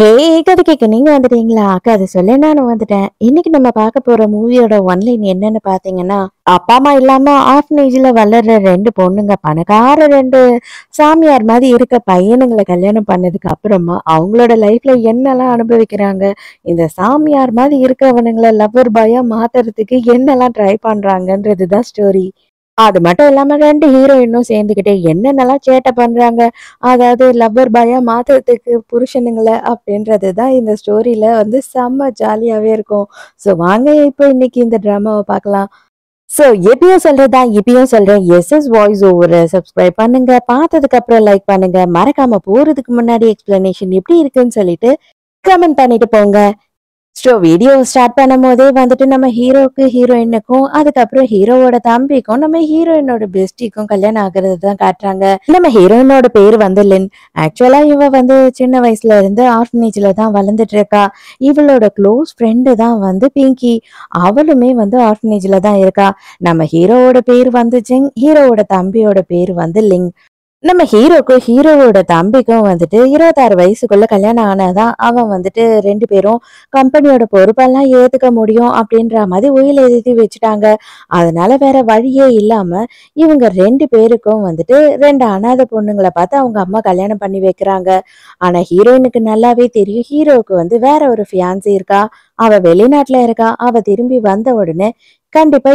ஹே கதை கேட்க நீங்க வந்துட்டீங்களா? அக்கா அதை சொல்ல நானும் வந்துட்டேன். இன்னைக்கு நம்ம பார்க்க போற மூவியோட ஒன்லைன் என்னன்னு பாத்தீங்கன்னா, அப்பா அம்மா இல்லாம ஆர்ஃபனேஜ்ல வளர்ற ரெண்டு பொண்ணுங்க பணக்கார ரெண்டு சாமியார் மாதிரி இருக்க பையனுங்களை கல்யாணம் பண்ணதுக்கு அப்புறமா அவங்களோட லைஃப்ல என்னெல்லாம் அனுபவிக்கிறாங்க, இந்த சாமியார் மாதிரி இருக்கவனுங்களை லவ்வர் பாயா மாத்துறதுக்கு என்னெல்லாம் ட்ரை பண்றாங்கன்றதுதான் ஸ்டோரி. அது மட்டும் இல்லாம 2 ஹீரோயினும் சேர்ந்துக்கிட்டு என்னென்னலாம் சேட்டை பண்றாங்க, அதாவது லவ்வர் பாயா மாத்துறதுக்கு புருஷனுங்கள அப்படின்றதுதான் இந்த ஸ்டோரியில வந்து செம்ம ஜாலியாவே இருக்கும். ஸோ வாங்க இப்போ இன்னைக்கு இந்த ட்ராமாவை பார்க்கலாம். ஸோ எப்பயும் சொல்றதுதான் இப்பயும் சொல்றேன். எஸ்எஸ் வாய்ஸ் ஓவரை சப்ஸ்கிரைப் பண்ணுங்க. பார்த்ததுக்கு அப்புறம் லைக் பண்ணுங்க. மறக்காம போறதுக்கு முன்னாடி எக்ஸ்பிளனேஷன் எப்படி இருக்குன்னு சொல்லிட்டு கமெண்ட் பண்ணிட்டு போங்க. ஸோ வீடியோ ஸ்டார்ட் பண்ணும்போதே வந்துட்டு நம்ம ஹீரோக்கு ஹீரோயினுக்கும் அதுக்கப்புறம் ஹீரோவோட தம்பிக்கும் நம்ம ஹீரோயினோட பெஸ்டிக்கும் கல்யாணம் ஆகுறது தான் காட்டுறாங்க. நம்ம ஹீரோயினோட பேர் வந்து லின். ஆக்சுவலா இவ வந்து சின்ன வயசுல இருந்து ஆர்ஃபனேஜ்ல தான் வளர்ந்துட்டு இருக்கா. இவளோட க்ளோஸ் ஃப்ரெண்டு தான் வந்து பிங்கி. அவளுமே வந்து ஆர்ஃபனேஜ்ல தான் இருக்கா. நம்ம ஹீரோவோட பேர் வந்து ஜிங். ஹீரோவோட தம்பியோட பேர் வந்து லிங். நம்ம ஹீரோக்கும் ஹீரோவோட தம்பிக்கும் வந்துட்டு 26 வயசுக்குள்ள கல்யாணம் ஆனாதான் அவன் வந்துட்டு 2 பேரும் கம்பெனியோட பொறுப்பெல்லாம் ஏத்துக்க முடியும் அப்படின்ற மாதிரி உயில் எழுதி வச்சுட்டாங்க. அதனால வேற வழியே இல்லாம இவங்க 2 பேருக்கும் வந்துட்டு 2 அனாதை பொண்ணுங்களை பார்த்து அவங்க அம்மா கல்யாணம் பண்ணி வைக்கிறாங்க. ஆனா ஹீரோயினுக்கு நல்லாவே தெரியும் ஹீரோவுக்கு வந்து வேற ஒரு ஃபியான்சி இருக்கா. அவ வெளிநாட்டுல இருக்கா. அவ திரும்பி வந்த உடனே கண்டிப்பா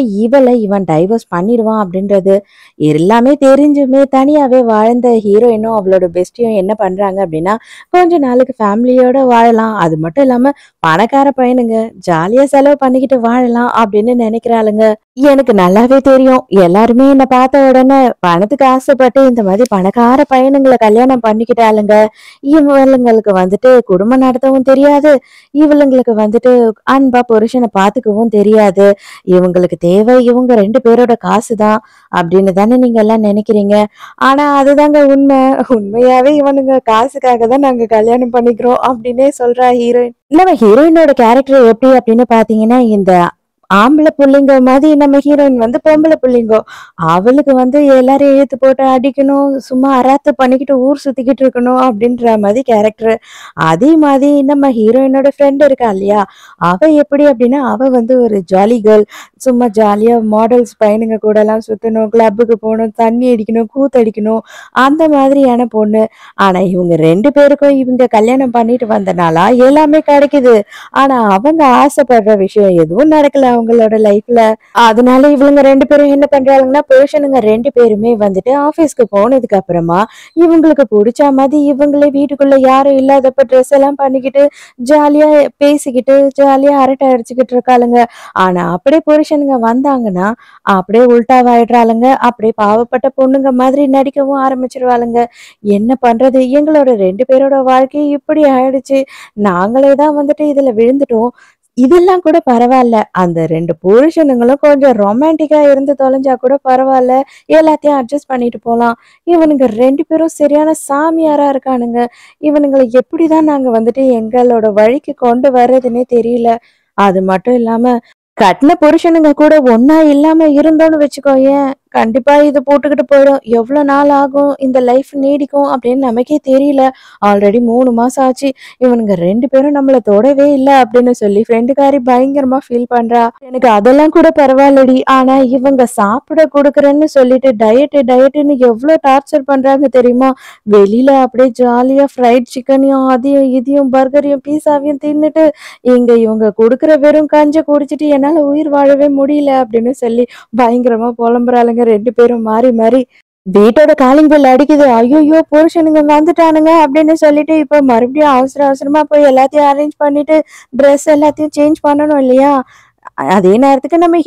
இவன் டைவர்ஸ் பண்ணிடுவான் அப்படின்றது எல்லாமே தெரிஞ்சுமே தனியாவே வாழ்ந்த ஹீரோயினும் அவளோட பெஸ்டியும் என்ன பண்றாங்க அப்படின்னா, கொஞ்ச நாளுக்கு ஃபேமிலியோட வாழலாம், அது மட்டும் இல்லாம பணக்கார பையனுங்க ஜாலியா செலவு பண்ணிக்கிட்டு வாழலாம் அப்படின்னு நினைக்கிறாளுங்க. எனக்கு நல்லாவே தெரியும் எல்லாருமே என்ன பார்த்த உடனே பணத்துக்கு ஆசைப்பட்டு இந்த மாதிரி பணக்கார பையனுங்களை கல்யாணம் பண்ணிக்கிட்டாளுங்க. இவளுங்களுக்கு வந்துட்டு குடும்பம் நடத்தவும் தெரியாது. இவளுங்களுக்கு வந்துட்டு அன்பா புருஷனை பாத்துக்கவும் தெரியாது. இவங்களுக்கு தேவை இவங்க 2 பேரோட காசுதான் அப்படின்னு தானே நீங்க எல்லாம் நினைக்கிறீங்க. ஆனா அதுதாங்க உண்மை. உண்மையாவே இவனுங்க காசுக்காக தான் நாங்க கல்யாணம் பண்ணிக்கிறோம் அப்படின்னே சொல்றா ஹீரோயின். நம்ம ஹீரோயினோட கேரக்டர் எப்படி அப்படின்னு பாத்தீங்கன்னா, இந்த ஆம்பளை புள்ளிங்க மாதிரி நம்ம ஹீரோயின் வந்து பொம்பளை புள்ளிங்கோ. அவளுக்கு வந்து எல்லாரையும் இழுத்து போட்டு அடிக்கணும், சும்மா அராத்து பண்ணிக்கிட்டு ஊர் சுத்திக்கிட்டு இருக்கணும் அப்படின்ற மாதிரி கேரக்டர். அதே மாதிரி நம்ம ஹீரோயினோட ஃப்ரெண்ட் இருக்கா இல்லையா, அவ எப்படி அப்படின்னா அவ வந்து ஒரு ஜாலி கேர்ள். சும்மா ஜாலியா மாடல்ஸ் பையனுங்க கூட எல்லாம் சுத்தணும், கிளப்புக்கு போகணும், தண்ணி அடிக்கணும், கூத்தடிக்கணும், அந்த மாதிரியான பொண்ணு. ஆனா இவங்க 2 பேருக்கும் இவங்க கல்யாணம் பண்ணிட்டு வந்தனால எல்லாமே கிடைக்குது. ஆனா அவங்க ஆசைப்படுற விஷயம் எதுவும் நடக்கல அவங்களோட லைஃப்ல. அதனால இவங்க 2 பேரும் என்ன பண்றாங்கன்னா, புருஷனுங்க 2 பேருமே வந்துட்டு ஆபீஸ்க்கு போனதுக்கு அப்புறமா இவங்களுக்கு பிடிச்ச மாதிரி இவங்களே வீட்டுக்குள்ள யாரும் இல்லாதப்ப ட்ரெஸ் எல்லாம் பண்ணிக்கிட்டு ஜாலியா பேசிக்கிட்டு ஜாலியா அரட்டை அடிச்சுக்கிட்டு இருக்காளுங்க. ஆனா அப்படியே புருஷனுங்க வந்தாங்கன்னா அப்படியே உல்டாவாயிடுறாளுங்க. அப்படியே பாவப்பட்ட பொண்ணுங்க மாதிரி நடிக்கவும் ஆரம்பிச்சிருவாளுங்க. என்ன பண்றது, எங்களோட 2 பேரோட வாழ்க்கை இப்படி ஆயிடுச்சு, நாங்களே தான் வந்துட்டு இதுல விழுந்துட்டோம். இதெல்லாம் கூட பரவாயில்ல, அந்த 2 புருஷனுங்களும் கொஞ்சம் ரொமான்டிக்கா இருந்து தொலைஞ்சா கூட பரவாயில்ல, எல்லாத்தையும் அட்ஜஸ்ட் பண்ணிட்டு போலாம். இவனுங்க 2 பேரும் சரியான சாமியாரா இருக்கானுங்க. இவனுங்களை எப்படிதான் நாங்க வந்துட்டு எங்களோட வழிக்கு கொண்டு வர்றதுன்னே தெரியல. அது மட்டும் இல்லாம கட்டின புருஷனுங்க கூட ஒன்னா இல்லாம இருந்தோன்னு வச்சுக்கோயேன், கண்டிப்பா இது போட்டுக்கிட்டு போயிடும். எவ்வளவு நாள் ஆகும் இந்த லைஃப் நீடிக்கும் அப்படின்னு நமக்கே தெரியல. ஆல்ரெடி 3 மாசம் ஆச்சு, இவனுங்க 2 பேரும் நம்மள தொடவே இல்லை அப்படின்னு சொல்லி ஃப்ரெண்டுக்காரி பயங்கரமா ஃபீல் பண்றா. எனக்கு அதெல்லாம் கூட பரவாயில்லடி, ஆனா இவங்க சாப்பிட கொடுக்குறேன்னு சொல்லிட்டு டயட்டுன்னு எவ்வளவு டார்ச்சர் பண்றாங்க தெரியுமா. வெளியில அப்படியே ஜாலியா ஃப்ரைட் சிக்கனையும் அதையும் இதையும் பர்கரையும் பீஸாவையும் தின்னுட்டு இவங்க கொடுக்குற வெறும் கஞ்ச குடிச்சிட்டு என்னால உயிர் வாழவே முடியல அப்படின்னு சொல்லி பயங்கரமா புலம்புறாளுங்க 2 பேரும் மாறி மாறி. வீட்டோட காலிங் பெல் அடிக்குது. ஐயோ புருஷனுங்க வந்துட்டானுங்க அப்படின்னு சொல்லிட்டு இப்ப மறுபடியும் அவசரமா போய் எல்லாத்தையும் அரேஞ்ச் பண்ணிட்டு ட்ரெஸ் எல்லாத்தையும் சேஞ்ச் பண்ணணும் இல்லையா. அதே நேரத்துக்கு நம்ம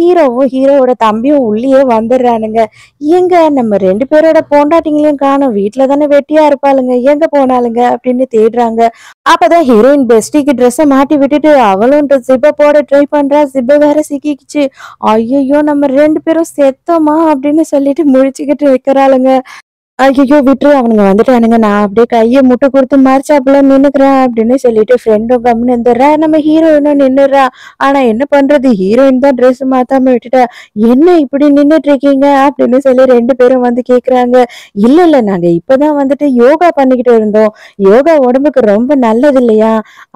ஹீரோவோட தம்பியும் உள்ளேயே வந்துடுறானுங்க. எங்க நம்ம 2 பேரோட பொண்டாட்டிங்களையும் காணோம், வீட்டுல தானே வெட்டியா இருப்பாளுங்க, எங்க போனாலுங்க அப்படின்னு தேடுறாங்க. அப்பதான் ஹீரோயின் பெஸ்டிக்கு ட்ரெஸ்ஸை மாட்டி விட்டுட்டு அவளும் ஜிப்ப போட ட்ரை பண்றா. ஜிப்ப வேற சிக்கிக்குச்சு. ஐயோ நம்ம 2 பேரும் செத்தோமா அப்படின்னு சொல்லிட்டு முழிச்சுக்கிட்டு வைக்கிறாளுங்க. ஐயோ விட்டுரு அவனுங்க வந்துட்டானுங்க நான் அப்படியே கையை முட்டை கொடுத்து மறைச்சாப்புல நின்னுக்கிறேன் அப்படின்னு சொல்லிட்டு ஃப்ரெண்டும் கம்முன்னு இருந்துடுறா நம்ம ஹீரோயினும் நின்னுடுறா. ஆனா என்ன பண்றது ஹீரோயின் தான் ட்ரெஸ் மாத்தாம விட்டுட்டா. என்ன இப்படி நின்னுட்டு இருக்கீங்க அப்படின்னு சொல்லி ரெண்டு பேரும் வந்து கேக்குறாங்க. இல்ல இல்ல நாங்க இப்பதான் வந்துட்டு யோகா பண்ணிக்கிட்டு இருந்தோம். யோகா உடம்புக்கு ரொம்ப நல்லது இல்லையா,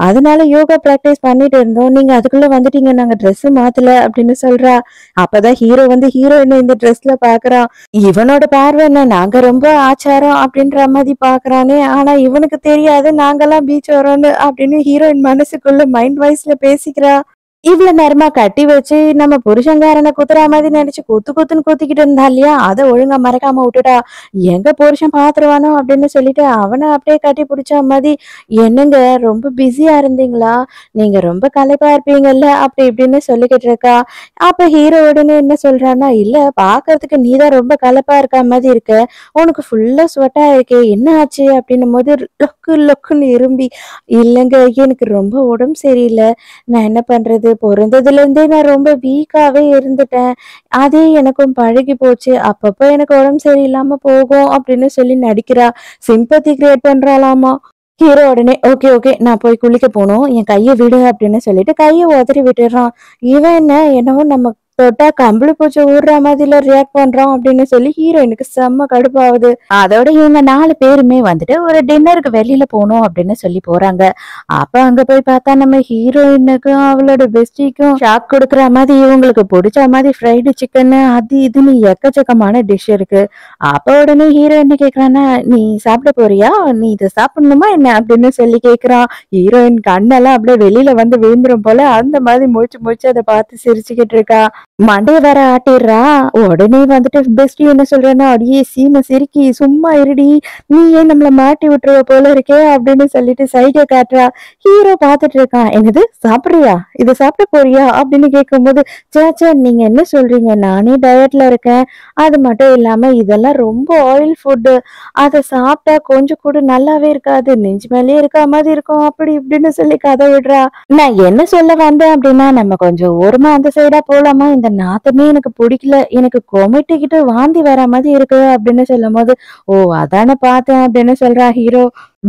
அதனால யோகா பிராக்டிஸ் பண்ணிட்டு இருந்தோம், நீங்க அதுக்குள்ள வந்துட்டீங்க, நாங்க ட்ரெஸ் மாத்தல அப்படின்னு சொல்றா. அப்பதான் ஹீரோ வந்து ஹீரோயினை இந்த ட்ரெஸ்ல பாக்குறான். இவனோட பார்வை என்ன நாங்க ரொம்ப ஆச்சாரம் அப்படின்ற மாதிரி பாக்குறானே, ஆனா இவனுக்கு தெரியாது நாங்கெல்லாம் பீச் வரோம்னு அப்படின்னு ஹீரோயின் மனசுக்குள்ள மைண்ட் வாய்ஸ்ல பேசிக்கிறா. இவ்வளவு நேரமா கட்டி வச்சு நம்ம புருஷன்காரனை குத்துற மாதிரி நினைச்சு குத்து குத்துன்னு குத்திக்கிட்டு இருந்தா இல்லையா, அதை ஒழுங்கா மறைக்காம விட்டுட்டா. எங்க புருஷன் பாத்துருவானோ அப்படின்னு சொல்லிட்டு அவனை அப்படியே கட்டி பிடிச்ச மாதிரி, என்னங்க ரொம்ப பிஸியா இருந்தீங்களா, நீங்க ரொம்ப களைப்பா இருப்பீங்கல்ல அப்படி இப்படின்னு சொல்லிக்கிட்டு இருக்கா. அப்ப ஹீரோ உடனே என்ன சொல்றான்னா, இல்ல பாக்குறதுக்கு நீதான் ரொம்ப களைப்பா இருக்க மாதிரி இருக்க, உனக்கு ஃபுல்லா ஸ்வெட்டா இருக்கே என்ன ஆச்சு அப்படின்னும் போது லொக்கு லொக்குன்னு இரும்பி, இல்லைங்க எனக்கு ரொம்ப உடம்பு சரியில்லை, நான் என்ன பண்றது, பொறந்ததுல இருந்தே நான் ரொம்ப வீக்காவே இருந்துட்டேன், அதே எனக்கும் பழகி போச்சு, அப்பப்போ எனக்கு உடம்பு சரியில்லாம போகும் அப்படின்னு சொல்லி நடிக்கிறா. சிம்பத்தி கிரியேட் பண்றாளாமா. ஹீரோ உடனே ஓகே ஓகே நான் போய் குளிக்க போகணும், என் கையை விடு அப்படின்னு சொல்லிட்டு கையை உதறி விட்டுறான். இவன் என்ன என்னவோ நம்ம தொட்டா கம்பளி பூச்சி ஊடுற மாதிரில ரியாக்ட் பண்றான் அப்படின்னு சொல்லி ஹீரோயினுக்கு செம்ம கடுப்பாகுது. அதோட இவங்க 4 பேருமே வந்துட்டு ஒரு டின்னருக்கு வெளியில போகணும் அப்படின்னு சொல்லி போறாங்க. அப்ப அங்க போய் பார்த்தா நம்ம ஹீரோயினுக்கும் அவளோட பெஸ்டிக்கும் ஷாக் கொடுக்குற மாதிரி இவங்களுக்கு பிடிச்ச மாதிரி ஃப்ரைடு சிக்கன் அது இதுன்னு எக்கச்சக்கமான டிஷ் இருக்கு. அப்ப உடனே ஹீரோ என்ன கேக்குறான்னா, நீ சாப்பிட போறியா, நீ இதை சாப்பிடணுமா என்ன அப்படின்னு சொல்லி கேக்குறான். ஹீரோயின் கண்ணெல்லாம் அப்படியே வெளியில வந்து விழுந்துரும் போல அந்த மாதிரி முழிச்சு முழிச்சு அதை பார்த்து சிரிச்சுக்கிட்டு இருக்கா. மண்டைய வேற ஆட்டிடுறா. உடனே வந்துட்டு பெஸ்டி என்ன சொல்றேன்னா, அடியே சீமை சிரிக்கி சும்மா இருடி, நீ ஏன் நம்மள மாட்டி விட்டுருவ போல இருக்கே அப்படின்னு சொல்லிட்டு சைகை காட்டுறா. ஹீரோ பாத்துட்டு இருக்கான். என்னது சாப்பிடுறியா, இதை சாப்பிட போறியா அப்படின்னு கேட்கும்போது, சேச்சா நீங்க என்ன சொல்றீங்க, நானே டயட்ல இருக்கேன், அது மட்டும் இல்லாம இதெல்லாம் ரொம்ப ஆயில் ஃபுட்டு, அதை சாப்பிட்டா கொஞ்சம் கூட நல்லாவே இருக்காது, நெஞ்சு மேலேயே இருக்க மாதிரி இருக்கும் அப்படி இப்படின்னு சொல்லி கதை விடுறா. நான் என்ன சொல்ல வந்தேன் அப்படின்னா, நம்ம கொஞ்சம் ஓரமா அந்த சைடா போலாமா, இந்த நாத்தமே எனக்கு பிடிக்கல, எனக்கு கொமட்டிக்கிட்டு வாந்தி வர மாதிரி இருக்கு அப்படின்னு சொல்லும் போது, ஓ அதானே பார்த்தேன் அப்படின்னு சொல்றா ஹீரோ.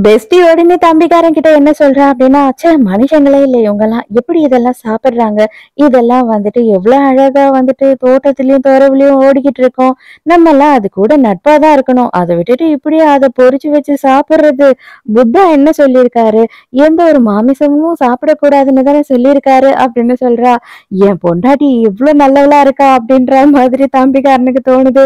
பெஸ்டி உடனே தம்பிக்காரன் கிட்ட என்ன சொல்றா அப்படின்னா, ச்சே மனுஷங்களே இல்லை இவங்கெல்லாம் எப்படி இதெல்லாம் சாப்பிடுறாங்க, இதெல்லாம் வந்துட்டு எவ்வளவு அழகா வந்துட்டு தோட்டத்திலயும் துறவுலயும் ஓடிக்கிட்டு இருக்கோம், நம்ம எல்லாம் அது கூட நட்பா தான் இருக்கணும், அதை விட்டுட்டு இப்படியே அதை பொரிச்சு வச்சு சாப்பிடுறது, புத்தா என்ன சொல்லியிருக்காரு, எந்த ஒரு மாமிசமும் சாப்பிடக்கூடாதுன்னு தானே சொல்லியிருக்காரு அப்படின்னு சொல்றா. என் பொண்டாட்டி இவ்வளவு நல்லவளா இருக்கா அப்படின்ற மாதிரி தம்பிக்காரனுக்கு தோணுது.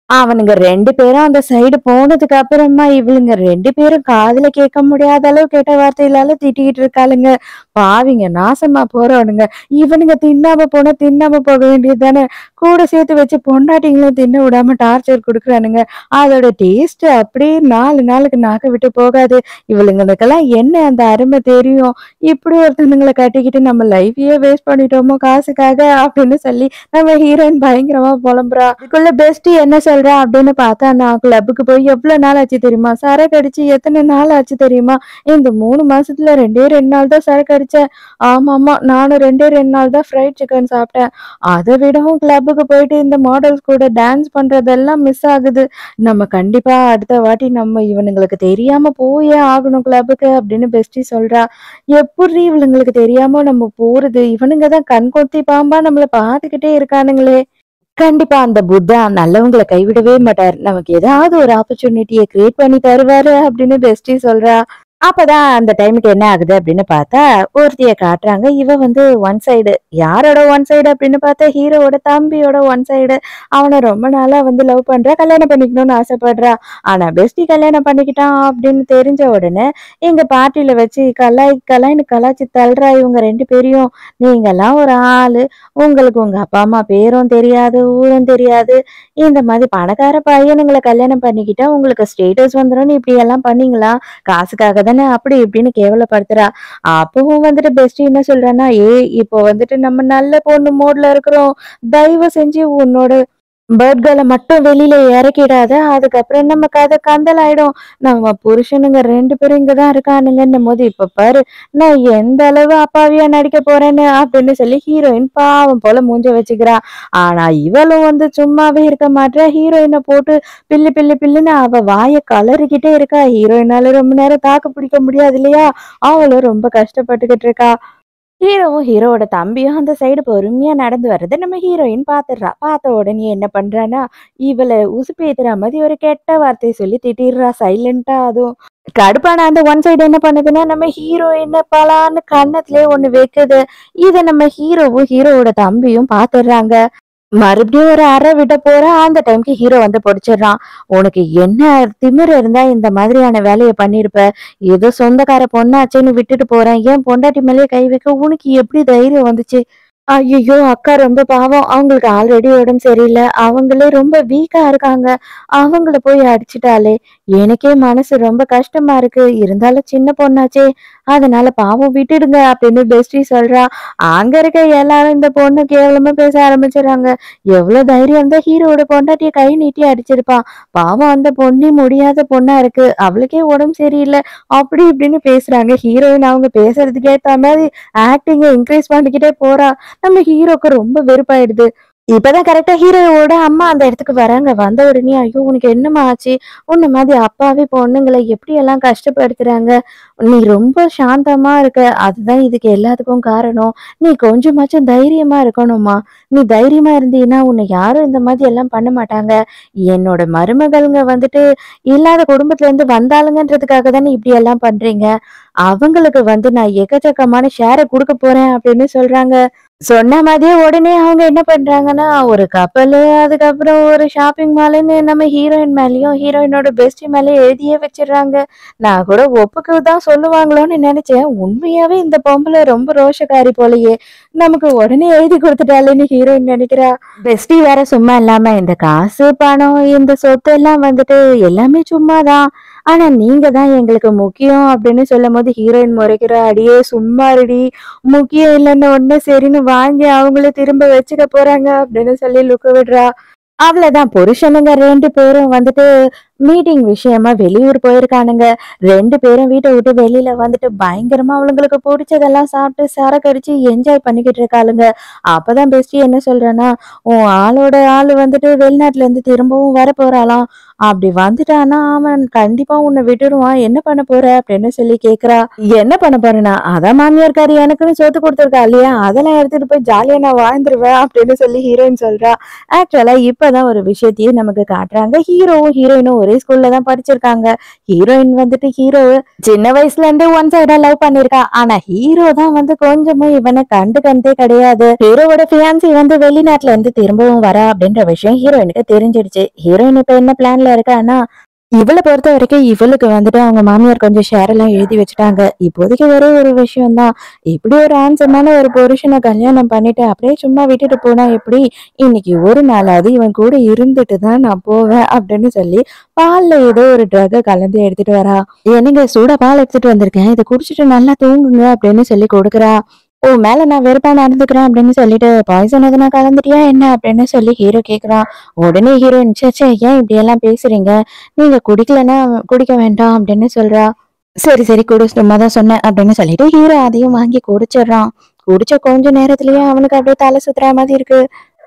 அவனுங்க 2 பேரும் அந்த சைடு போனதுக்கு அப்புறமா இவளுங்க 2 பேரும் காதுல கேட்க முடியாத அளவு கெட்ட வார்த்தையிலால திட்டிக்கிட்டு இருக்காளுங்க. பாவிங்க நாசமா போறவனுங்க. இவனுங்க தின்னாம போனா தின்னாம போக வேண்டியது தானே, கூட சேர்த்து வச்சு பொண்டாட்டிங்களும் தின்ன விடாம டார்ச்சர் குடுக்குறானுங்க. அதோட டேஸ்ட் அப்படியே 4 நாளுக்கு நாக்க விட்டு போகாது. இவளுங்களுக்கெல்லாம் என்ன அந்த அருமை தெரியும், இப்படி ஒருத்தனுங்களை கட்டிக்கிட்டு நம்ம லைஃபையே வேஸ்ட் பண்ணிட்டோமோ காசுக்காக அப்படின்னு சொல்லி நம்ம ஹீரோயின் பயங்கரமா புலம்புறா. அதுக்குள்ள பெஸ்டி என்ன சொல்றா அப்படின்னு பார்த்தா, நான் கிளப்புக்கு போய் எவ்வளவு நாள் ஆச்சு தெரியுமா, சரக்கு அடிச்சு எத்தனை நாள் ஆச்சு தெரியுமா, இந்த 3 மாசத்துல 2 நாள் தான் சரக்கு அடிச்சேன், ஆமா ஆமா நானும் 2 நாள் தான் ஃப்ரைட் சிக்கன் சாப்பிட்டேன், அதை விடவும் கிளப்புக்கு போயிட்டு இந்த மாடல்ஸ் கூட டான்ஸ் பண்றதெல்லாம் மிஸ் ஆகுது, நம்ம கண்டிப்பா அடுத்த வாட்டி நம்ம இவனுங்களுக்கு தெரியாம போயே ஆகணும் கிளப்புக்கு அப்படின்னு பெஸ்டி சொல்றா. எப்படி இவளுங்களுக்கு தெரியாம நம்ம போறது, இவனுங்க தான் கண் கொத்தி பாம்பா நம்மள பாத்துக்கிட்டே இருக்கானுங்களே. கண்டிப்பா அந்த புத்தா நல்லவங்கள கைவிடவே மாட்டார், நமக்கு ஏதாவது ஒரு ஆப்பர்ச்சுனிட்டியை கிரியேட் பண்ணி தருவாரு அப்படின்னு பெஸ்டி சொல்றா. அப்பதான் அந்த டைமுக்கு என்ன ஆகுது அப்படின்னு பார்த்தா, ஒருத்திய காட்டுறாங்க. இவ வந்து ஒன் சைடு, யாரோட ஒன் சைடு அப்படின்னு பார்த்தா ஹீரோவோட தம்பியோட ஒன் சைடு. அவனை ரொம்ப நாளா வந்து லவ் பண்றா, கல்யாணம் பண்ணிக்கணும்னு ஆசைப்படுறா. ஆனா பெஸ்டி கல்யாணம் பண்ணிக்கிட்டான் அப்படின்னு தெரிஞ்ச உடனே எங்க பார்ட்டியில வச்சு கலாய்னு கலாய்ச்சி தள்ளுறா இவங்க 2 பேரையும். நீங்கெல்லாம் ஒரு ஆளு, உங்களுக்கு உங்க அப்பா அம்மா பேரும் தெரியாது ஊரும் தெரியாது, இந்த மாதிரி பணக்கார பையனுங்களை கல்யாணம் பண்ணிக்கிட்டா உங்களுக்கு ஸ்டேட்டஸ் வந்துடும், இப்படி எல்லாம் பண்ணீங்களா, காசுக்காக தானே அப்படி இப்படின்னு கேவலப்படுத்துறா. அப்பவும் வந்துட்டு பெஸ்டி என்ன சொல்றான்னா, ஏய் இப்போ வந்துட்டு நம்ம நல்ல பொண்ணு மோட்ல இருக்கிறோம், தயவு செஞ்சு உன்னோட பேர்ட்கள மட்டும் வெளியில இறக்கிடாத. அதுக்கப்புறம் நம்ம கதை கந்தல் ஆயிடும். நம்ம புருஷனுங்க 2 பேரும் இங்க தான் இருக்கானுங்கன்னும்போது, இப்ப பாரு நான் எந்த அளவு அப்பாவியா நடிக்க போறேன்னு அப்படின்னு சொல்லி ஹீரோயின் பாவம் போல மூஞ்ச வச்சுக்கிறா. ஆனா இவளும் வந்து சும்மாவே இருக்க மாட்றா. ஹீரோயின போட்டு பில்லு பில்லு பில்லுன்னு அவ வாய கலறிக்கிட்டே இருக்கா. ஹீரோயினால ரொம்ப நேரம் தாக்கு பிடிக்க முடியாது இல்லையா? அவளும் ரொம்ப கஷ்டப்பட்டுக்கிட்டு இருக்கா. ஹீரோவும் ஹீரோவோட தம்பியும் அந்த சைடு பொறுமையா நடந்து வர்றத நம்ம ஹீரோயின் பாத்துடுறா. பார்த்த உடனே என்ன பண்றான்னா, இவள உசுப்பேத்துற மாதிரி ஒரு கெட்ட வார்த்தைய சொல்லி திட்டிடுறா சைலண்டா. அதுவும் கடுப்பான அந்த ஒன் சைடு என்ன பண்ணுதுன்னா, நம்ம ஹீரோயின பலான்னு கன்னத்திலே ஒண்ணு வைக்குது. இத நம்ம ஹீரோவும் ஹீரோவோட தம்பியும் பாத்துடுறாங்க. மறுபடியும் ஒரு அறை விட போறா. அந்த டைம்க்கு ஹீரோ வந்து புடிச்சிடுறான். "உனக்கு என்ன திமிரு இருந்தா இந்த மாதிரியான வேலைய பண்ணியிருப்ப? ஏதோ சொந்தக்கார பொண்ணாச்சேன்னு விட்டுட்டு போறேன். என் பொண்டாட்டி மேலயே கை வைக்க உனக்கு எப்படி தைரியம் வந்துச்சு?" ஐயையோ! அக்கா ரொம்ப பாவம். அவங்களுக்கு ஆல்ரெடி உடம்பு சரியில்ல. அவங்களே ரொம்ப வீக்கா இருக்காங்க. அவங்கள போய் அடிச்சுட்டாளே! எனக்கே மனசு ரொம்ப கஷ்டமா இருக்கு. இருந்தாலும் சின்ன பொண்ணாச்சே! அதனால பாவம் விட்டுடுங்க அப்படின்னு பெஸ்டி சொல்றா. அங்க இருக்க எல்லாரும் இந்த பொண்ண கேவலமா பேச ஆரம்பிச்சுடுறாங்க. எவ்ளோ தைரியம் இருந்தா ஹீரோவோட பொண்டாட்டிய கை நீட்டி அடிச்சிருப்பான். பாவம் அந்த பொண்ணே முடியாத பொண்ணா இருக்கு. அவளுக்கே உடம்பு சரியில்ல. அப்படி இப்படின்னு பேசுறாங்க. ஹீரோயின் அவங்க பேசுறதுக்கு ஏத்த மாதிரி ஆக்டிங்க இன்க்ரீஸ் பண்ணிக்கிட்டே போறா. நம்ம ஹீரோக்கு ரொம்ப வெறுப்பாயிடுது. இப்பதான் கரெக்ட்டா ஹீரோவோட அம்மா அந்த இடத்துக்கு வராங்க. வந்த உடனே, "ஐயோ! உனக்கு என்னம்மா ஆச்சு? உன்ன மாதிரி அப்பாவி பொண்ணுங்கள எப்படியெல்லாம் கஷ்டப்படுத்துறாங்க. நீ ரொம்ப சாந்தமா இருக்க. அதுதான் இதுக்கு எல்லாத்துக்கும் காரணம். நீ கொஞ்சமாச்சும் தைரியமா இருக்கணும்மா. நீ தைரியமா இருந்தீன்னா, உன்னை யாரும் இந்த மாதிரி எல்லாம் பண்ண மாட்டாங்க. என்னோட மருமகள்ங்க வந்துட்டு இல்லாத குடும்பத்துல இருந்து வந்தாளுங்கன்றதுக்காக தானே இப்படியெல்லாம் பண்றீங்க. அவங்களுக்கு வந்து நான் எக்கச்சக்கமான ஷேர குடுக்க போறேன்" அப்படின்னு சொல்றாங்க. சொன்ன மாதிரியே உடனே அவங்க என்ன பண்றாங்கன்னா, ஒரு கப்பலு, அதுக்கப்புறம் ஒரு ஷாப்பிங் மாலுன்னு நம்ம ஹீரோயின் மேலயும், ஹீரோயினோட பெஸ்டி மேலயும் எழுதியே வச்சுடுறாங்க. நான் கூட ஒப்புக்கு தான் சொல்லுவாங்களோன்னு நெனச்சேன். உண்மையாவே இந்த பொம்பள ரொம்ப ரோஷக்காரி போலயே! நமக்கு உடனே எழுதி குடுத்துட்டாளேன்னு ஹீரோயின் நெனைக்கிறா. பெஸ்டி வேற சும்மா இல்லாம, இந்த காசு, பணம், இந்த சொத்து எல்லாம் வந்துட்டு எல்லாமே சும்மா தான். ஆனா நீங்க தான் எங்களுக்கு முக்கியம் அப்படின்னு சொல்லும்போது ஹீரோயின் முறைக்கிறா. "அடியே சும்மா இருடி. முக்கியம் இல்லைன்ன உடனே சரின்னு வாங்கி அவங்களே திரும்ப வச்சுக்க போறாங்க" அப்படின்னு சொல்லி லுக்கு விடுறா. அவ்வளவுதான் புருஷனுங்க 2 பேரும் வந்துட்டு மீட்டிங் விஷயமா வெளியூர் போயிருக்கானுங்க. 2 பேரும் வீட்ட விட்டு வெளியில வந்துட்டு பயங்கரமா அவளுங்களுக்கு புடிச்சதெல்லாம் சாப்பிட்டு சரக்கு அடிச்சு என்ஜாய் பண்ணிக்கிட்டு இருக்காளுங்க. அப்பதான் பெஸ்டி என்ன சொல்றான்னா, "உன் ஆளோட ஆளு வந்துட்டு வெளிநாட்டுல இருந்து திரும்பவும் வரப்போறாளாம். அப்படி வந்துட்டான்னா அவன் கண்டிப்பா உன்னை விட்டுடுவான். என்ன பண்ண போற?" அப்படின்னு சொல்லி கேக்குறா. "என்ன பண்ண போறேன்னா, அதான் மாமியார்காரி எனக்குன்னு சொத்து குடுத்துருக்கா இல்லையா? அதெல்லாம் எடுத்துட்டு போய் ஜாலியா நான் வாழ்ந்துருவேன்" அப்படின்னு சொல்லி ஹீரோயின் சொல்றா. ஆக்சுவலா இப்பதான் ஒரு விஷயத்தையே நமக்கு காட்டுறாங்க. ஹீரோவும் ஹீரோயினும் ஒரே ஸ்கூல்ல தான் படிச்சிருக்காங்க. ஹீரோயின் வந்துட்டு ஹீரோவ சின்ன வயசுல இருந்தே ஒன் சைடா லவ் பண்ணிருக்கா. ஆனா ஹீரோ தான் வந்து கொஞ்சமும் இவனை கண்டுக்கண்டே கிடையாது. ஹீரோவோட ஃபியான்சி வந்து வெளிநாட்டுல இருந்து திரும்பவும் வரா அப்படின்ற விஷயம் ஹீரோயினுக்கு தெரிஞ்சிடுச்சு. ஹீரோயின் இப்ப என்ன பிளான்ல இருக்கான்னா, இவள பொறுத்தவரைக்கும் இவளுக்கு வந்துட்டு அவங்க மாமியார் கொஞ்சம் ஷேர் எல்லாம் எழுதி வச்சுட்டாங்க. இப்போதைக்கு ஒரே ஒரு விஷயம் தான். இப்படி ஒரு ஹேண்ட்ஸமான ஒரு புருஷனை கல்யாணம் பண்ணிட்டு அப்படியே சும்மா விட்டுட்டு போனா எப்படி? இன்னைக்கு ஒரு நாளாவது இவன் கூட இருந்துட்டு தான் நான் போவேன் அப்படின்னு சொல்லி பால்ல ஏதோ ஒரு ட்ரக்க கலந்து எடுத்துட்டு வரா. "என்னங்க சூடா பால் எடுத்துட்டு வந்திருக்கேன். இதை குடிச்சிட்டு நல்லா தூங்குங்க" அப்படின்னு சொல்லி கொடுக்குறா. "உன் மேல நான் வெறுப்பா நடந்துக்கிறேன் அப்படின்னு சொல்லிட்டு பாய்சன் எதுனா கலந்துட்டியா என்ன?" அப்படின்னு சொல்லி ஹீரோ கேக்குறான். உடனே ஹீரோயின், "ச்சே ச்சே ஏன் இப்படி எல்லாம் பேசுறீங்க? நீங்க குடிக்கலன்னா குடிக்க வேண்டாம்" அப்படின்னு சொல்றா. "சரி சரி குடு, சும்மா தான் சொன்னேன்" அப்படின்னு சொல்லிட்டு ஹீரோ அதையும் வாங்கி குடிச்சிடுறான். குடிச்ச கொஞ்ச நேரத்திலேயே அவனுக்கு அப்படியே தலை சுத்துற மாதிரி இருக்கு.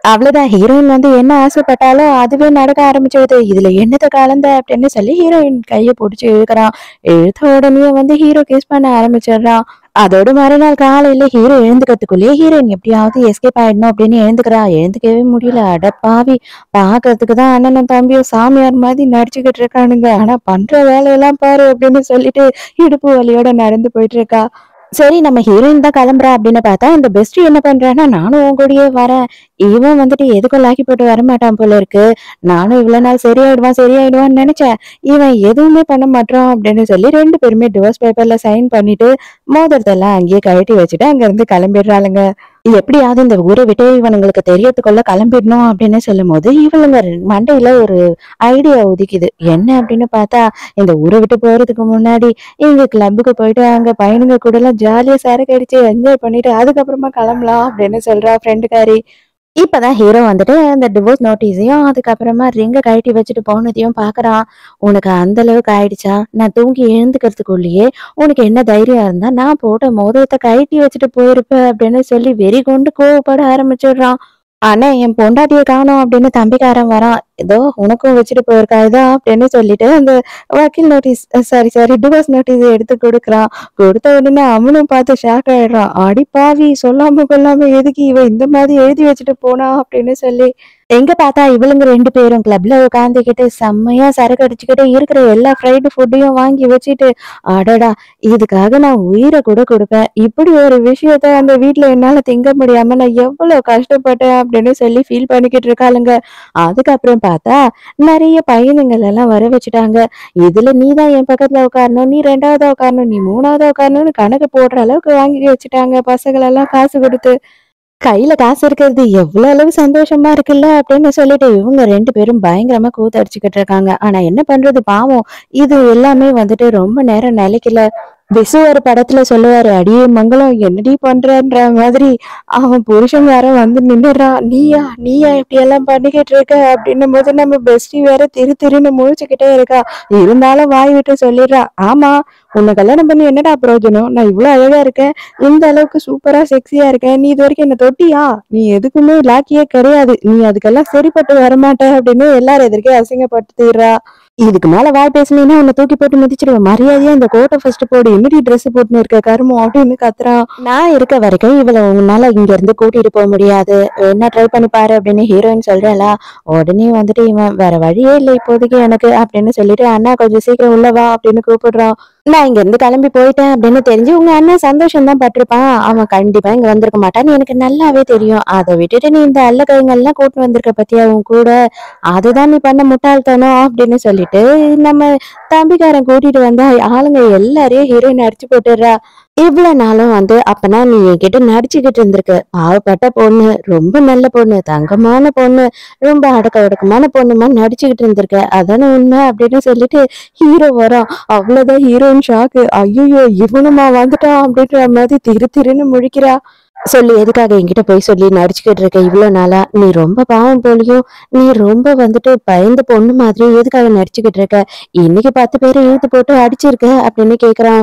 அவ்வளவுதான், ஹீரோயின் வந்து என்ன ஆசைப்பட்டாலும் அதுவே நடக்க ஆரம்பிச்சிடுது. "இதுல என்னத்த கலந்த?" அப்படின்னு சொல்லி ஹீரோயின் கைய புடிச்சு இழுக்கிறான். இழுத்த உடனே வந்து ஹீரோ கிஸ் பண்ண ஆரம்பிச்சிடுறான். அதோட மறுநாள் காலையில ஹீரோ எழுந்துக்கிறதுக்குள்ளேயே ஹீரோயின் எப்படியாவது எஸ்கேப் ஆயிடணும் அப்படின்னு எழுந்துக்கிறா. எழுந்துக்கவே முடியல. அட பாவி! பாக்குறதுக்கு தான் அண்ணனும் தம்பியும் சாமியார் மாதிரி நடிச்சுக்கிட்டு இருக்கானுங்க. ஆனா பண்ற வேலையெல்லாம் பாரு அப்படின்னு சொல்லிட்டு இடுப்பு வலியோட நடந்து போயிட்டு இருக்கா. சரி நம்ம ஹீரோயின் தான் கிளம்புறா அப்படின்னு பார்த்தா, இந்த பெஸ்டி என்ன பண்றான்னா, "நானும் உன் கூடயே வரேன். இவன் வந்துட்டு எதுக்கும் லாக்கி போட்டு வரமாட்டான் போல இருக்கு. நானும் இவ்வளவு நாள் சரியாயிடுவான் சரியாயிடுவான்னு நினைச்சேன். இவன் எதுவுமே பண்ண மாட்றான்" அப்படின்னு சொல்லி 2 பேருமே டிவோர்ஸ் பேப்பர்ல சைன் பண்ணிட்டு மோதிரத்தெல்லாம் அங்கேயே கழட்டி வச்சுட்டு அங்க இருந்து கிளம்பிடுறாளுங்க. எப்படியாவது இந்த ஊரை விட்டு இவனுங்களுக்கு தெரியறதுக்குள்ள கிளம்பிடணும் அப்படின்னு சொல்லும்போது இவளுங்க மண்டையில ஒரு ஐடியா உதிக்குது. என்ன அப்படின்னு பார்த்தா, இந்த ஊரை விட்டு போறதுக்கு முன்னாடி இங்க கிளப்புக்கு போயிட்டு அங்க பையனுங்க கூட எல்லாம் ஜாலியா சரக்கு அடிச்சு என்ஜாய் பண்ணிட்டு அதுக்கப்புறமா கிளம்பலாம் அப்படின்னு சொல்றா ஃப்ரெண்டுக்காரி. இப்பதான் ஹீரோ வந்துட்டு அந்த டிவோர்ஸ் நோட்டீஸையும், அதுக்கப்புறமா ரிங்க கழட்டி வச்சுட்டு போனதையும் பார்க்குறான். "உனக்கு அந்த அளவுக்கு ஆயிடுச்சா? நான் தூங்கி எழுந்துக்கிறதுக்குள்ளயே உனக்கு என்ன தைரியம் இருந்தா, நான் போட்ட மோதிரத்த கழட்டி வச்சுட்டு போயிருப்ப" அப்படின்னு சொல்லி வெறி கொண்டு கோவப்பட ஆரம்பிச்சுடுறான். ஆனா, என் பொண்டாட்டிய காணோம் அப்படின்னு தம்பிக்காரன் வரான். "இதோ உனக்கும் வச்சுட்டு போயிருக்கா இதா" அப்படின்னு சொல்லிட்டு அந்த வக்கீல் நோட்டீஸ் சாரி டிவோர்ஸ் நோட்டீஸ எடுத்து குடுக்குறான். கொடுத்த உடனே அவனும் பார்த்து ஷாக் ஆயிடுறான். "அடி பாவி! சொல்லாம கொள்ளாம எதுக்கு இவ இந்த மாதிரி எழுதி வச்சுட்டு போனா?" அப்படின்னு சொல்லி. எங்க பார்த்தா இவளுங்க 2 பேரும் கிளப்ல உட்காந்துக்கிட்டு செம்மையா சரக்கு அடிச்சுக்கிட்டு இருக்கிற எல்லா ஃப்ரைடு ஃபுட்டையும் வாங்கி வச்சுட்டு, அடடா! இதுக்காக நான் உயிர கூட குடுப்பேன். இப்படி ஒரு விஷயத்த அந்த வீட்ல என்னால திங்க முடியாம நான் எவ்வளோ கஷ்டப்பட்டேன் அப்படின்னு சொல்லி ஃபீல் பண்ணிக்கிட்டு இருக்காளுங்க. அதுக்கப்புறம் பார்த்தா, நெறைய பையனுங்கள் எல்லாம் வர வச்சுட்டாங்க. இதுல நீ தான் என் பக்கத்துல உட்காரணும், நீ 2வதா உட்காரணும், நீ 3வதா உட்காரணும்னு கணக்கு போடுற அளவுக்கு வாங்கி வச்சுட்டாங்க பசங்களெல்லாம் காசு குடுத்து. கையில காசு இருக்கிறது எவ்வளோ அளவு சந்தோஷமா இருக்குல்ல அப்படின்னு சொல்லிட்டு இவங்க 2 பேரும் பயங்கரமா கூத்தடிச்சுக்கிட்டு இருக்காங்க. ஆனா என்ன பண்றது பாவம். இது எல்லாமே வந்துட்டு ரொம்ப நேரம் நிலைக்கல. விசு ஒரு படத்துல சொல்லுவாரு, "அடியே மங்களம் என்னடி பண்றன்ற" மாதிரி அவன் புருஷன் வேற வந்து நின்னுடுறான். "நீயா நீயா இப்படியெல்லாம் பண்ணிக்கிட்டு இருக்க?" அப்படின்னும் போது நம்ம பெஸ்டி வேற திரு திருன்னு முழிச்சுக்கிட்டே இருக்கா. இருந்தாலும் வாய் விட்டு சொல்லிடுறா, "ஆமா, உன்னை கல்யாணம் பண்ணி என்னடா பிரயோஜனம்? நான் இவ்வளவு அழகா இருக்கேன், இந்த அளவுக்கு சூப்பரா செக்ஸியா இருக்கேன், நீ இது வரைக்கும் என்ன தொட்டியா? நீ எதுக்குமே லாக்கியே கிடையாது, நீ அதுக்கெல்லாம் சரிப்பட்டு வரமாட்ட" அப்படின்னு எல்லாரும் எதிர்க்கே அசிங்கப்படுத்திடுறா. "இதுக்கு மேல வாய் பேசுனீன்னா உன்னை தூக்கி போட்டு மிதிச்சிடுவேன், மரியாதையா இந்த கோட்டை ஃபர்ஸ்ட் போடு, என்னடி ட்ரெஸ் போட்டுன்னு இருக்க கருமம்" அப்படின்னு கத்துறான். நான் இருக்க வரைக்கும் இவளை உன்னால இங்க இருந்து கூட்டிட்டு போக முடியாது, என்ன ட்ரை பண்ணி பாரு அப்படின்னு ஹீரோயின் சொல்றாளா. உடனே வந்துட்டு இவன் வேற வழியே இல்லை இப்போதைக்கு எனக்கு அப்படின்னு சொல்லிட்டு, "அண்ணா கொஞ்சம் சீக்கிரம் உள்ள வா" அப்படின்னு கூப்பிடுறான். நான் இங்க இருந்து கிளம்பி போயிட்டேன் அப்படின்னு தெரிஞ்சு உங்க அண்ணன் சந்தோஷம் தான் பட்டிருப்பான். அவன் கண்டிப்பா இங்க வந்திருக்க மாட்டான்னு எனக்கு நல்லாவே தெரியும். அதை விட்டுட்டு நீ இந்த அல்லக்கைங்கெல்லாம் கூட்டு வந்திருக்க பத்தியா உன் கூட, அதுதான் நீ பண்ண முட்டாள்தனம் அப்படின்னு சொல்லிட்டு நம்ம தம்பிக்காரன் கூட்டிட்டு வந்தா ஆளுங்க எல்லாரையும் ஹீரோயின் அடிச்சு போட்டுடுறா. இவ்வளவு நாளும் வந்து அப்பனா நீ என்கிட்ட நடிச்சுக்கிட்டு இருந்திருக்க, பாவப்பட்ட பொண்ணு, ரொம்ப நல்ல பொண்ணு, தங்கமான பொண்ணு, ரொம்ப அடக்க ஒடுக்கமான பொண்ணுமா நடிச்சுக்கிட்டு இருந்திருக்க, அதானே உண்மை அப்படின்னு சொல்லிட்டு ஹீரோ வரான். அவ்வளவுதான் ஹீரோயின் ஷாக்கு. ஐயோ இவனுமா வந்துட்டான் அப்படின்ற மாதிரி திரு திருன்னு முழிக்கிறா. "சொல்லு எதுக்காக என்கிட்ட போய் சொல்லி நடிச்சுக்கிட்டு இருக்க இவ்வளோ நாளா? நீ ரொம்ப பாவம் போலயும், நீ ரொம்ப வந்துட்டு பயந்த பொண்ணு மாதிரி எதுக்காக நடிச்சுக்கிட்டு இருக்க? இன்னைக்கு 10 பேரை இழுத்து போட்டு அடிச்சிருக்க" அப்படின்னு கேக்குறான்.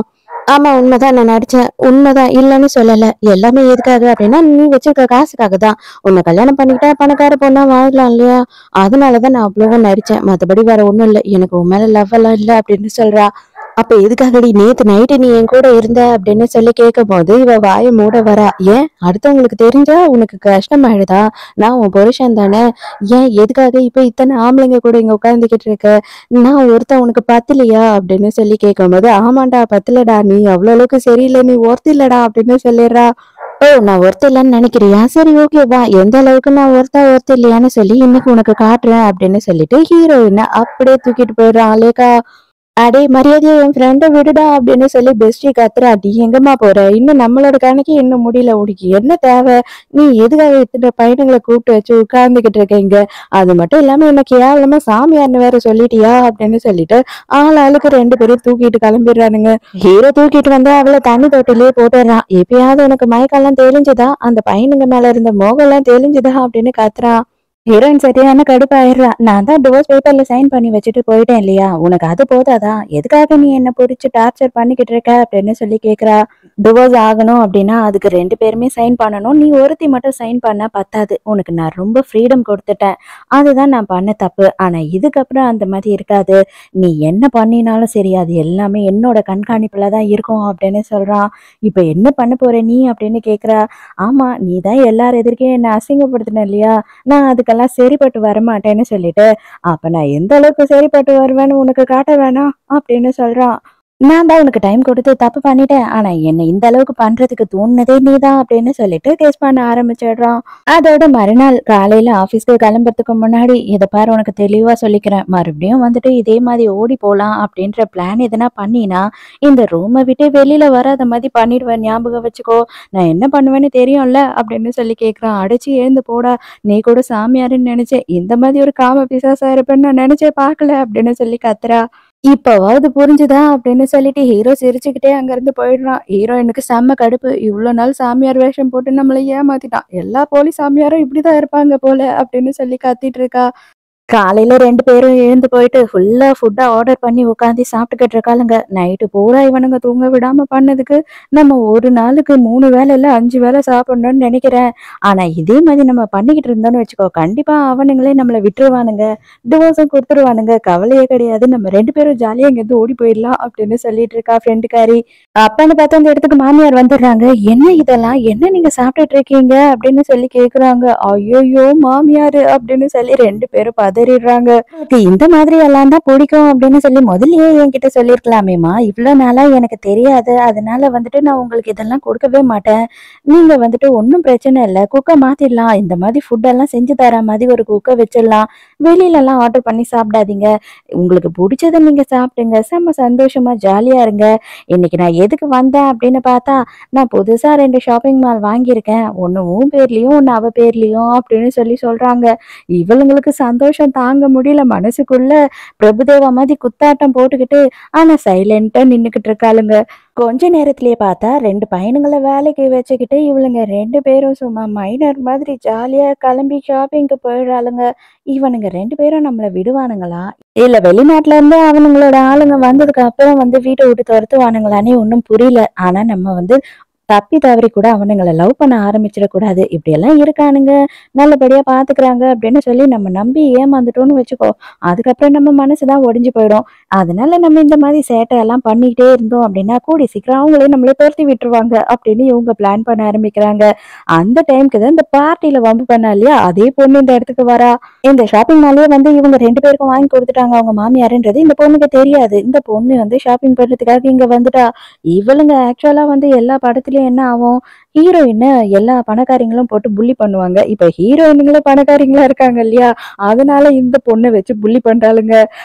"ஆமா உண்மைதான், நான் நடிச்சேன். உண்மைதான், இல்லைன்னு சொல்லல. எல்லாமே எதுக்காக அப்படின்னா, நீ வச்சிருக்க காசுக்காக தான். உன்னை கல்யாணம் பண்ணிக்கிட்டா பணக்கார பொண்ணா வாழலாம் இல்லையா? அதனாலதான் நான் அவ்வளவா நடிச்சேன். மத்தபடி வேற ஒண்ணும் இல்ல. எனக்கு உன் மேல லவ் எல்லாம் இல்ல" அப்படின்னு சொல்றா. "அப்ப எதுக்காகடி நேத்து நைட்டு நீ என் கூட இருந்த?" அப்படின்னு சொல்லி கேட்கும்போது இவ வாய மூட வரா. "ஏன் அடுத்தவங்களுக்கு தெரிஞ்சா உனக்கு கஷ்டமாயிடுதா? நான் உன் புருஷன் தானே? ஏன் எதுக்காக இப்ப இத்தனை ஆம்பளைங்க கூட இங்க உட்கார்ந்துகிட்டு இருக்க? நான் ஒருத்தன் உனக்கு பத்தலையா?" அப்படின்னு சொல்லி கேட்கும்போது, "ஆமாண்டா பத்தலடா, நீ அவ்வளவு அளவுக்கு சரியில்லை, நீ ஒர்த் இல்லடா" அப்படின்னு சொல்லிடுறா. "ஓ நான் ஒர்த் இல்லைன்னு நினைக்கிறியா? சரி ஓகே வா, எந்த அளவுக்கு நான் ஒர்த் இல்லையான்னு சொல்லி இன்னைக்கு உனக்கு காட்டுறேன்" அப்படின்னு சொல்லிட்டு ஹீரோயினை அப்படியே தூக்கிட்டு போயிடுறான் அலேக்கா. "அடே மரியாதையா என் ஃப்ரெண்ட விடுடா" அப்படின்னு சொல்லி பெஸ்டி கத்துறா. "நீ எங்கம்மா போற? இன்னும் நம்மளோட கணக்கே இன்னும் முடியல. உனக்கு என்ன தேவை? நீ எதுக்காக இத்தனை பையனுங்களை கூப்பிட்டு வச்சு உட்கார்ந்துகிட்டு இருக்க இங்க? அது மட்டும் இல்லாம என்ன கேவலமா சாமியார்னு வேற சொல்லிட்டியா?" அப்படின்னு சொல்லிட்டு ஆளுக்கு 2 பேரும் தூக்கிட்டு கிளம்பிடுறானுங்க. ஹீரோ தூக்கிட்டு வந்து அவளை தண்ணி தொட்டிலேயே போட்டுடுறான். "எப்பயாவது உனக்கு மயக்கெல்லாம் தெளிஞ்சுதா? அந்த பையனுங்க மேல இருந்த மோகம் எல்லாம் தெளிஞ்சுதா?" அப்படின்னு கத்துறான். ஹீரோயின் சரியான கடுப்பாயிடுறா. "நான் தான் டிவோர்ஸ் பேப்பர்ல சைன் பண்ணி வச்சுட்டு போயிட்டேன் இல்லையா? உனக்கு அது போதாதா? எதுக்காக நீ என்ன புடிச்சு டார்ச்சர் பண்ணிக்கிட்டு இருக்க?" அப்படின்னு சொல்லி கேக்குறா. "டிவோர்ஸ் ஆகணும் அப்படின்னா அதுக்கு 2 பேருமே சைன் பண்ணணும். நீ ஒருத்தி மட்டும் சைன் பண்ணா பத்தாது. உனக்கு நான் ரொம்ப ஃப்ரீடம் கொடுத்துட்டேன். அதுதான் நான் பண்ண தப்பு. ஆனா இதுக்கப்புறம் அந்த மாதிரி இருக்காது. நீ என்ன பண்ணினாலும் சரி அது எல்லாமே என்னோட கண்காணிப்புல தான் இருக்கும்" அப்படின்னு சொல்றான். "இப்ப என்ன பண்ண போற நீ?" அப்படின்னு கேக்குறா. "ஆமா, நீ தான் எல்லார் எதிர்க்கே என்ன அசிங்கப்படுத்தின இல்லையா? நான் அதுக்கெல்லாம் சரிப்பட்டு வரமாட்டேன்னு சொல்லிட்டு, "அப்ப நான் எந்த அளவுக்கு சரிப்பட்டு வருவேன்னு உனக்கு காட்ட வேணாம்" அப்படின்னு சொல்றான். "நான் தான் உனக்கு டைம் கொடுத்து தப்பு பண்ணிட்டேன். ஆனா என்ன இந்த அளவுக்கு பண்றதுக்கு தூண்டுனதே நீதான்" அப்படின்னு சொல்லிட்டு கெஸ் பண்ண ஆரம்பிச்சிடுறான். அதோட மறுநாள் காலையில ஆபீஸ்க்கு கிளம்புறதுக்கு முன்னாடி, "இத பாரு உனக்கு தெளிவா சொல்லிக்கிறேன். மறுபடியும் வந்துட்டு இதே மாதிரி ஓடி போலாம் அப்படின்ற பிளான் எதனா பண்ணீனா, இந்த ரூம விட்டு வெளியில வராத மாதிரி பண்ணிடுவேன். ஞாபகம் வச்சுக்கோ. நான் என்ன பண்ணுவேன்னு தெரியும்ல" அப்படின்னு சொல்லி கேட்கிறான். "அடிச்சு எழுந்து போடா. நீ கூட சாமியாருன்னு நினைச்சேன். இந்த மாதிரி ஒரு காம பிசாசா இருப்பேன்னு நான் நினைச்சே பார்க்கல" அப்படின்னு சொல்லி கத்துறா. இப்பவாவது புரிஞ்சுதா அப்படின்னு சொல்லிட்டு ஹீரோ சிரிச்சுக்கிட்டே அங்கிருந்து போயிடுறான். ஹீரோயினுக்கு செம்ம கடுப்பு. இவ்ளோ நாள் சாமியார் வேஷம் போட்டு நம்மள ஏமாத்திட்டான். எல்லா போலி சாமியாரும் இப்படிதான் இருப்பாங்க போல அப்படின்னு சொல்லி கத்திட்டு இருக்கா. காலையில 2 பேரும் எழுந்து போயிட்டு ஃபுல்லா ஃபுட்டா ஆர்டர் பண்ணி உட்காந்து சாப்பிட்டுக்கிட்டு இருக்காளுங்க. நைட்டு பூரா இவனுங்க தூங்க விடாம பண்ணதுக்கு, நம்ம ஒரு நாளுக்கு 3 வேள இல்ல 5 வேள சாப்பிடணும்னு நெனைக்கிறேன். ஆனா இதே மாதிரி நம்ம பண்ணிக்கிட்டு இருந்தோம்னு வச்சுக்கோ, கண்டிப்பா அவனுங்களே நம்மள விட்டுருவானுங்க. டிவோர்ஸும் குடுத்துருவானுங்க. கவலையே கிடையாது. நம்ம 2 பேரும் ஜாலியா இங்கேருந்து ஓடி போயிடலாம் அப்படின்னு சொல்லிட்டு இருக்கா ஃப்ரெண்டுக்காரி. அப்பன்னு பார்த்தா அந்த இடத்துக்கு மாமியார் வந்துடுறாங்க. "என்ன இதெல்லாம்? என்ன நீங்க சாப்பிட்டுட்டு இருக்கீங்க?" அப்படின்னு சொல்லி கேட்குறாங்க. "ஐய்யய்யோ! மாமியாரு" அப்படின்னு சொல்லி 2 பேரும் பதறிடுறாங்க. "உங்களுக்கு இந்த மாதிரி எல்லாம் தான் பிடிக்கும் அப்படின்னு சொல்லி முதல்லயே என்கிட்ட சொல்லியிருக்கலாமேம்மா. இவ்ளோ நாளா எனக்கு தெரியாது. அதனால வந்துட்டு நான் உங்களுக்கு இதெல்லாம் கொடுக்கவே மாட்டேன். நீங்க வந்துட்டு ஒண்ணும் பிரச்சனை இல்ல. குக்க மாத்திடலாம். இந்த மாதிரி ஃபுட் எல்லாம் செஞ்சு தர மாதிரி ஒரு குக்க வச்சிடலாம். வெளியிலலாம் ஆர்டர் பண்ணி சாப்பிடாதீங்க. உங்களுக்கு புடிச்சத நீங்க சாப்பிடுங்க. செம்ம சந்தோஷமா ஜாலியா இருங்க. இன்னைக்கு நான் எதுக்கு வந்தேன் அப்படின்னு பார்த்தா, நான் புதுசா 2 ஷாப்பிங் மால் வாங்கியிருக்கேன். ஒண்ணு உன் பேர்லயும், ஒண்ணு அவ பேர்லயும் அப்படின்னு சொல்லி சொல்றாங்க. இவளுங்களுக்கு சந்தோஷம் தாங்க முடியல. மனசுக்குள்ள பிரபுதேவா மாதிரி குத்தாட்டம் போட்டுக்கிட்டு, ஆனா சைலன்ட்டா நின்னுக்கிட்டு இருக்காளுங்க. கொஞ்ச நேரத்திலேயே பார்த்தா 2 பையனுங்கள வேலைக்கு வச்சுக்கிட்டு, இவளுங்க 2 பேரும் சும்மா மைனர் மாதிரி ஜாலியா கிளம்பி ஷாப்பிங்க்கு போயிடுறாளுங்க. இவனுங்க 2 பேரும் நம்மள விடுவானுங்களா? இல்ல வெளிநாட்டுல இருந்து அவனுங்களோட ஆளுங்க வந்ததுக்கு அப்புறம் வந்து வீட்ட விட்டு துரத்துவானுங்களான்னே ஒண்ணும் புரியல. ஆனா நம்ம வந்து தப்பி தவறி கூட அவனுங்கள லவ் பண்ண ஆரம்பிச்சிடக்கூடாது. இப்படியெல்லாம் இருக்கானுங்க, நல்லபடியா பாத்துக்கிறாங்க அப்படின்னு சொல்லி நம்ம நம்பி ஏமாந்துட்டோம்னு வச்சுக்கோ, அதுக்கப்புறம் நம்ம மனசு தான் ஒடிஞ்சு போயிடும். அதனால நம்ம இந்த மாதிரி சேட்டையெல்லாம் பண்ணிக்கிட்டே இருந்தோம் அப்படின்னா, கூடிய சீக்கிரம் அவங்களே நம்மள துரத்தி விட்டுருவாங்க அப்படின்னு இவங்க பிளான் பண்ண ஆரம்பிக்கிறாங்க. அந்த டைம்க்கு தான் இந்த பார்ட்டில வம்பு பண்ணா இல்லையா, அதே பொண்ணு இந்த இடத்துக்கு வரா. இந்த ஷாப்பிங் மால்லயே வந்து இவங்க 2 பேருக்கும் வாங்கி குடுத்துட்டாங்க அவங்க மாமியாருன்றது இந்த பொண்ணுக்கு தெரியாது. இந்த பொண்ணு வந்து ஷாப்பிங் பண்றதுக்காக இங்க வந்துட்டா. இவளுங்க ஆக்சுவலா வந்து எல்லா படத்துலயும் என்ன ஆகும், ஹீரோயின எல்லா பணக்காரிங்களும் போட்டு புல்லி பண்ணுவாங்க. இப்ப ஹீரோயினுங்களும் பணக்காரிங்களா இருக்காங்க இல்லையா? அதனால இந்த பொண்ண வச்சு புல்லி பண்றாளுங்க.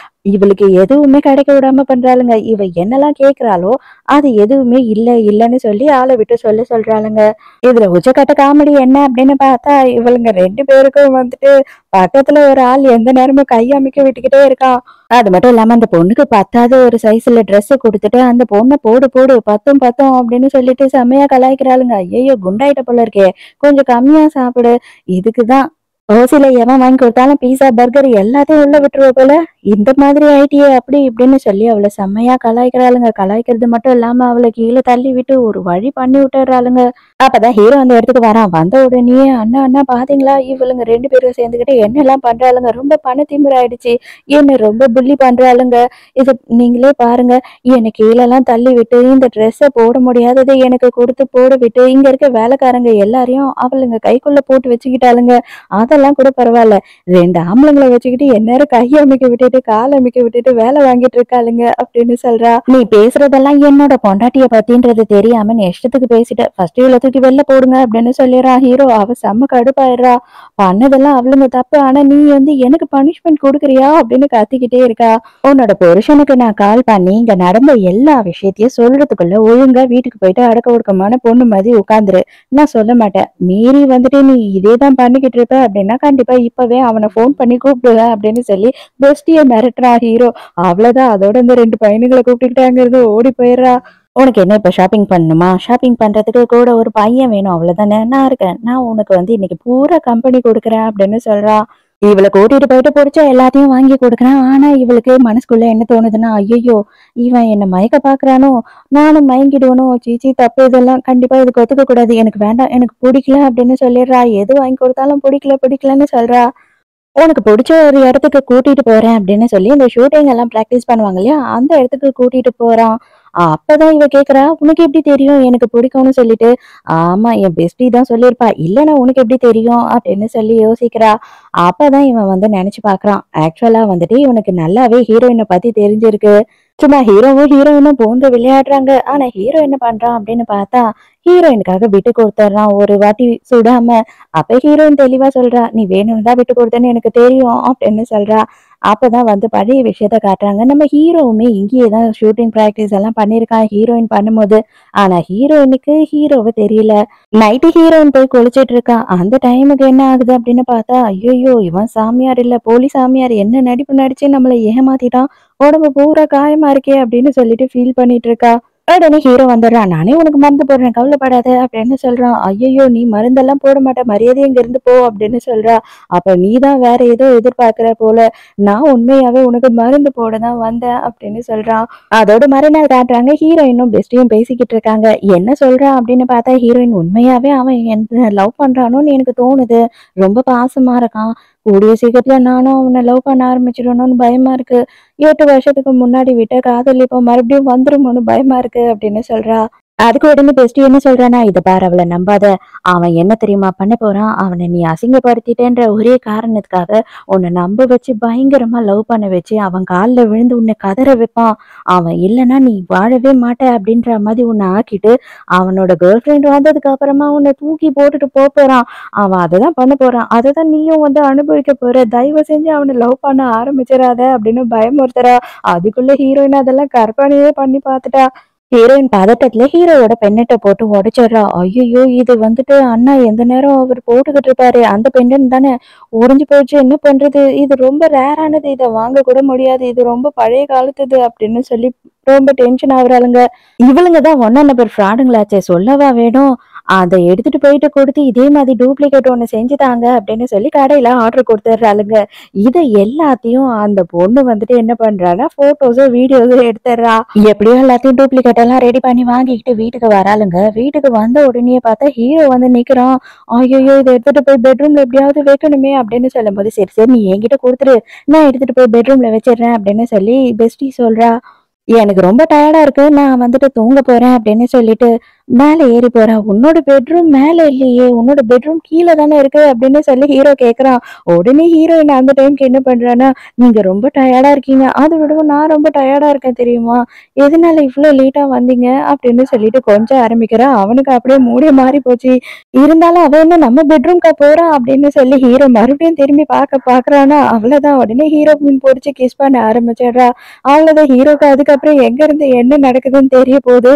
இவளுக்கு எதுவுமே கிடைக்க விடாம பண்றாளுங்க. இவ என்னலாம் கேட்கிறாளோ, அது எதுவுமே இல்ல, இல்லன்னு சொல்லி ஆள விட்டு சொல்றாளுங்க. இதுல உச்சக்கட்ட காமெடி என்ன அப்படின்னு பார்த்தா, இவளுங்க 2 பேருக்கும் வந்துட்டு பக்கத்துல ஒரு ஆள் எந்த நேரமும் கை அமிக்க விட்டுக்கிட்டே இருக்கான். அது மட்டும் இல்லாம அந்த பொண்ணுக்கு பத்தாத ஒரு சைஸ்ல ட்ரெஸ் குடுத்துட்டு, அந்த பொண்ண போடு போடு பத்தும் பத்தும் அப்படின்னு சொல்லிட்டு செம்மையா கலாய்க்கிறாளுங்க. ஐயய்யோ! குண்டாயிட்ட போல இருக்கே! கொஞ்சம் கம்மியா சாப்பிடு. இதுக்கு தான் ஓசில எவன் வாங்கி கொடுத்தாலும் பீஸா, பர்கர் எல்லாத்தையும் உள்ள விட்டுருவ போல. இந்த மாதிரி ஆயிட்டியே அப்படி இப்படின்னு சொல்லி அவள செம்மையா கலாய்க்கிறாளுங்க. கலாய்க்கிறது மட்டும் இல்லாம அவள கீழ தள்ளி விட்டு ஒரு வழி பண்ணி விட்டுறாளுங்க. அப்பதான் ஹீரோ அந்த இடத்துக்கு வரான். வந்த உடனேயே அண்ணா அண்ணா பாத்தீங்களா? இவளுங்க 2 பேரும் சேர்ந்துக்கிட்டு என்னெல்லாம் பண்றாளுங்க. ரொம்ப பணத்திமிரு ஆயிடுச்சு. என்ன ரொம்ப புல்லி பண்றாளுங்க. இது நீங்களே பாருங்க. என்னை கீழலாம் தள்ளி விட்டு இந்த ட்ரெஸ்ஸ போட முடியாததை எனக்கு கொடுத்து போட விட்டு, இங்க இருக்க வேலைக்காரங்க எல்லாரையும் அவளுங்க கைக்குள்ள போட்டு வச்சுக்கிட்டாளுங்க. அதெல்லாம் கூட பரவால்ல. 2 ஆம்பளைங்கள வச்சுக்கிட்டு எந்நேரம் கை அமிக்க விட்டுட்டு, கால் அமிக்க விட்டுட்டு வேலை வாங்கிட்டு இருக்காளுங்க அப்படின்னு சொல்றா. நீ பேசுறதெல்லாம் என்னோட பொண்டாட்டிய பத்தின்றது தெரியாம நீ இஷ்டத்துக்கு பேசிட்ட. ஃபர்ஸ்ட் இவள தூக்கி வெளில போடுங்க அப்படின்னு சொல்லிடுறான் ஹீரோ. அவ செம்ம கடுப்பாயிடுறா. பண்ணதெல்லாம் அவளுங்க தப்பு. ஆனா நீ வந்து எனக்கு பனிஷ்மெண்ட் குடுக்குறியா அப்படின்னு கத்திக்கிட்டே இருக்கா. உன்னோட புருஷனுக்கு நான் கால் பண்ணி இங்க நடந்த எல்லா விஷயத்தையும் சொல்றதுக்குள்ள ஒழுங்கா வீட்டுக்கு போயிட்டு அடக்க ஒடுக்கமான பொண்ணு மாதிரி உட்காந்துரு. நான் சொல்ல மாட்டேன். மீறி வந்துட்டு நீ இதேதான் பண்ணிக்கிட்டு இருப்ப அப்படின்னா கண்டிப்பா இப்பவே அவனை ஃபோன் பண்ணி கூப்பிடுவேன் அப்படின்னு சொல்லி பெஸ்டிய மிரட்டுறா ஹீரோ. அவ்வளவுதான். அதோட இந்த 2 பையனுங்களை கூப்பிட்டுக்கிட்டு அங்கிருந்து ஓடி போயிடுறா. உனக்கு என்ன இப்ப ஷாப்பிங் பண்ணணுமா? ஷாப்பிங் பண்றதுக்கு கூட ஒரு பையன் வேணும் அவ்வளவுதானே? நான் இருக்கேன். நான் உனக்கு வந்து இன்னைக்கு பூரா கம்பெனி கொடுக்குறேன் அப்படின்னு சொல்றா. இவள கூட்டிட்டு போயிட்டு புடிச்ச எல்லாத்தையும் வாங்கி கொடுக்குறான். ஆனா இவளுக்கு மனசுக்குள்ள என்ன தோணுதுன்னா, ஐயையோ! இவன் என்ன மயக்க பாக்குறானோ! நானும் மயங்கிடுவனோ! சீச்சீ தப்பு இதெல்லாம். கண்டிப்பா இதுக்கு ஒத்துக்க கூடாது. எனக்கு வேண்டாம். எனக்கு புடிக்கல அப்படின்னு சொல்லிடுறா. எது வாங்கி கொடுத்தாலும் புடிக்கல புடிக்கலன்னு சொல்றா. உனக்கு புடிச்ச ஒரு இடத்துக்கு கூட்டிட்டு போறேன் அப்படின்னு சொல்லி இந்த ஷூட்டிங் எல்லாம் பிராக்டிஸ் பண்ணுவாங்க இல்லையா? அந்த இடத்துக்கு கூட்டிட்டு போறான். அப்பதான் இவ கேக்குறா, "உனக்கு எப்படி தெரியும் எனக்கு பிடிக்கும்னு சொல்லிட்டு?" ஆமா என் பெஸ்டி தான் சொல்லியிருப்பா. இல்லன்னா உனக்கு எப்படி தெரியும்? அப்படின்னு சொல்லி யோசிக்கிறா. அப்பதான் இவன் வந்து நினைச்சு பாக்குறான். ஆக்சுவலா வந்துட்டு இவனுக்கு நல்லாவே ஹீரோயின பத்தி தெரிஞ்சிருக்கு. சும்மா ஹீரோவும் ஹீரோயினும் பூந்து விளையாடுறாங்க. ஆனா ஹீரோ என்ன பண்றான் அப்படின்னு பார்த்தா, ஹீரோயினுக்காக விட்டு கொடுத்துட்றான் ஒரு வாட்டி சுடாம. அப்ப ஹீரோயின் தெளிவா சொல்றா, "நீ வேணும்னு தான் விட்டு கொடுத்தேன்னு எனக்கு தெரியும்" அப்படின்னு சொல்றா. அப்பதான் வந்து பழைய விஷயத்த காட்டுறாங்க. நம்ம ஹீரோவுமே இங்கேயே தான் ஷூட்டிங் பிராக்டிஸ் எல்லாம் பண்ணியிருக்கான் ஹீரோயின் பண்ணும்போது. ஆனா ஹீரோயினுக்கு ஹீரோவ தெரியல. நைட்டு ஹீரோயின் போய் குளிச்சிட்டு இருக்கா. அந்த டைமுக்கு என்ன ஆகுது அப்படின்னு பார்த்தா, ஐயையோ! இவன் சாமியார் இல்ல போலி சாமியார். என்ன நடிப்பு நடிச்சு நம்மள ஏமாத்திட்டான். உடம்பு பூரா காயமா இருக்கே அப்படின்னு சொல்லிட்டு ஃபீல் பண்ணிட்டு இருக்கா. உடனே ஹீரோ வந்துடுறான். நானே உனக்கு மருந்து போடுறேன் கவலைப்படாத அப்படின்னு சொல்றான். ஐயையோ! நீ மருந்தெல்லாம் போட மாட்ட. மரியாதையா இங்கிருந்து போ அப்படின்னு சொல்றா. அப்ப நீ தான் வேற ஏதோ எதிர்பார்க்கிற போல. நான் உண்மையாவே உனக்கு மருந்து போட தான் வந்தேன் அப்படின்னு சொல்றான். அதோட மறுநாள் காட்டுறாங்க. ஹீரோயினும் பெஸ்டியும் பேசிக்கிட்டு இருக்காங்க. என்ன சொல்றா அப்படின்னு பார்த்தா ஹீரோயின் உண்மையாவே அவன் என்ன லவ் பண்றானோன்னு எனக்கு தோணுது. ரொம்ப பாசமா இருக்கான். கூடிய சீக்கிரத்துல நானும் அவன லவ் பண்ண ஆரம்பிச்சிடணும்னு பயமா இருக்கு. 8 வருஷத்துக்கு முன்னாடி விட்ட காதல் இப்போ மறுபடியும் வந்துருமோன்னு பயமா இருக்கு அப்படின்னு சொல்றா. அதுக்கு உடனே பெஸ்டி என்ன சொல்றான்னா, "இத பாரு அவள நம்பாத. அவன் என்ன தெரியுமா பண்ண போறான்? அவன நீ அசிங்கப்படுத்திட்டேன்ற ஒரே காரணத்துக்காக உன்ன நம்ப வச்சு பயங்கரமா லவ் பண்ண வச்சு அவன் கால்ல விழுந்து உன்னை கதற வைப்பான். அவன் இல்லன்னா நீ வாழவே மாட்ட அப்படின்ற மாதிரி உன்னை ஆக்கிட்டு, அவனோட கேர்ள் ஃப்ரெண்ட் வந்ததுக்கு அப்புறமா உன்னை தூக்கி போட்டுட்டு போறான். அவன் அததான் பண்ண போறான். அததான் நீயும் வந்து அனுபவிக்க போற. தயவு செஞ்சு அவன லவ் பண்ண ஆரம்பிச்சிடாத" அப்படின்னு பயமுறுத்துறா. அதுக்குள்ள ஹீரோயின் அதெல்லாம் கற்பனையே பண்ணி பார்த்துட்டா. ஹீரோயின் பதட்டத்துல ஹீரோவோட பென்னட்ட போட்டு உடைச்சிடுறா. ஐயையோ! இது வந்துட்டு அண்ணா எந்த நேரம் அவர் போட்டுக்கிட்டு இருப்பாரு. அந்த பெண்டன்ட் தானே உடைஞ்சு போச்சு. என்ன பண்றது? இது ரொம்ப ரேரானது. இத வாங்க கூட முடியாது. இது ரொம்ப பழைய காலத்துது அப்படின்னு சொல்லி ரொம்ப டென்ஷன் ஆகுறாளுங்க. இவளுங்க தான் ஒன்னா நம்பர் ஃப்ராடுங்களாச்சே சொல்லவா வேணும்? அத எடுத்துட்டு போயிட்டு குடுத்து இதே மாதிரி டூப்ளிகேட் ஒண்ணு செஞ்சு தாங்க அப்படின்னு சொல்லி கடையில ஆர்டர் குடுத்துடுறாளுங்க. இத எல்லாத்தையும் அந்த பொண்ணு வந்துட்டு என்ன பண்றான்னா, ஃபோட்டோஸோ, வீடியோஸோ எடுத்துடுறா. எப்படியோ எல்லாத்தையும் டூப்ளிகேட் எல்லாம் ரெடி பண்ணி வாங்கிக்கிட்டு வீட்டுக்கு வராளுங்க. வீட்டுக்கு வந்த உடனேயே பார்த்தா ஹீரோ வந்து நிக்கிறான். ஐய்யய்யோ! இத எடுத்துட்டு போய் பெட்ரூம்ல எப்படியாவது வைக்கணுமே அப்படின்னு சொல்லும்போது, சரி, சரி நீ என்கிட்ட குடுத்துரு. நான் எடுத்துட்டு போய் பெட்ரூம்ல வச்சிடுறேன் அப்படின்னு சொல்லி பெஸ்டி சொல்றா. எனக்கு ரொம்ப டயர்டா இருக்கு. நான் வந்துட்டு தூங்க போறேன் அப்படின்னு சொல்லிட்டு மேல ஏறி போறா. உன்னோட பெட்ரூம் மேல இல்லையே! உன்னோட பெட்ரூம் கீழ தானே இருக்கு அப்படின்னு சொல்லி ஹீரோ கேட்கறான். உடனே ஹீரோயின் அந்த டைம்க்கு என்ன பண்றான்னா, நீங்க ரொம்ப டயர்டா இருக்கீங்க. அத விடவும் நான் ரொம்ப டயர்டா இருக்கேன் தெரியுமா? எதனால இவ்ளோ லேட்டா வந்தீங்க? அப்படின்னு சொல்லிட்டு கொஞ்ச ஆரம்பிக்கிறா. அவனுக்கு அப்படியே மூடே மாறி போச்சு. இருந்தாலும் அவ என்ன நம்ம பெட்ரூம்க்கா போறா அப்படின்னு சொல்லி ஹீரோ மறுபடியும் திரும்பி பார்க்கறானா, அவ்வளவுதான். உடனே ஹீரோயின் புடிச்சு கிஸ் பண்ண ஆரம்பிச்சிடுறா. அவ்வளவுதான் ஹீரோக்கு அதுக்கப்புறம் எங்க இருந்து என்ன நடக்குதுன்னு தெரிய போகுது.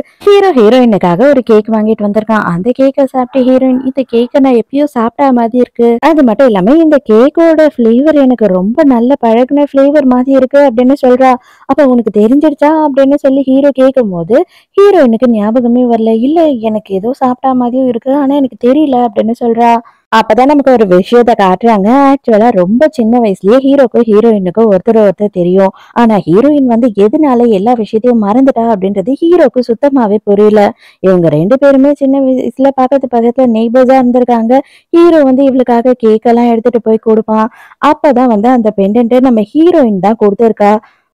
ஹீரோயினுக்காக ஒரு கேக் வாங்கிட்டு வந்திருக்கான். அந்த கேக்க சாப்பிட்டு ஹீரோயின், இந்த கேக்க நான் எப்பயோ சாப்பிட்ட மாதிரி இருக்கு. அது மட்டும் இல்லாம இந்த கேக்கோட ஃபிளேவர் எனக்கு ரொம்ப நல்ல பழகுன ஃபிளேவர் மாதிரி இருக்கு அப்படின்னு சொல்றா. அப்ப உனக்கு தெரிஞ்சிடுச்சா அப்படின்னு சொல்லி ஹீரோ கேட்கும்போது, ஹீரோயினுக்கு ஞாபகமே வரல. இல்ல எனக்கு ஏதோ சாப்பிட்ட மாதிரியும் இருக்கு. ஆனா எனக்கு தெரியல அப்படின்னு சொல்றா. அப்பதான் நமக்கு ஒரு விஷயத்த காட்டுறாங்க. ஆக்சுவலா ரொம்ப சின்ன வயசுலயே ஹீரோக்கும் ஹீரோயினுக்கும் ஒருத்தர் ஒருத்தர் தெரியும். ஆனா ஹீரோயின் வந்து எதனால எல்லா விஷயத்தையும் மறந்துட்டா அப்படின்றது ஹீரோக்கு சுத்தமாவே புரியல. இவங்க 2 பேருமே சின்ன வயசுல பக்கத்து பக்கத்துல நெய்பர்ஸா இருந்திருக்காங்க. ஹீரோ வந்து இவளுக்காக கேக் எல்லாம் எடுத்துட்டு போய் கொடுப்பான். அப்பதான் வந்து அந்த பெண்டன்ட் நம்ம ஹீரோயின் தான் கொடுத்திருக்கா.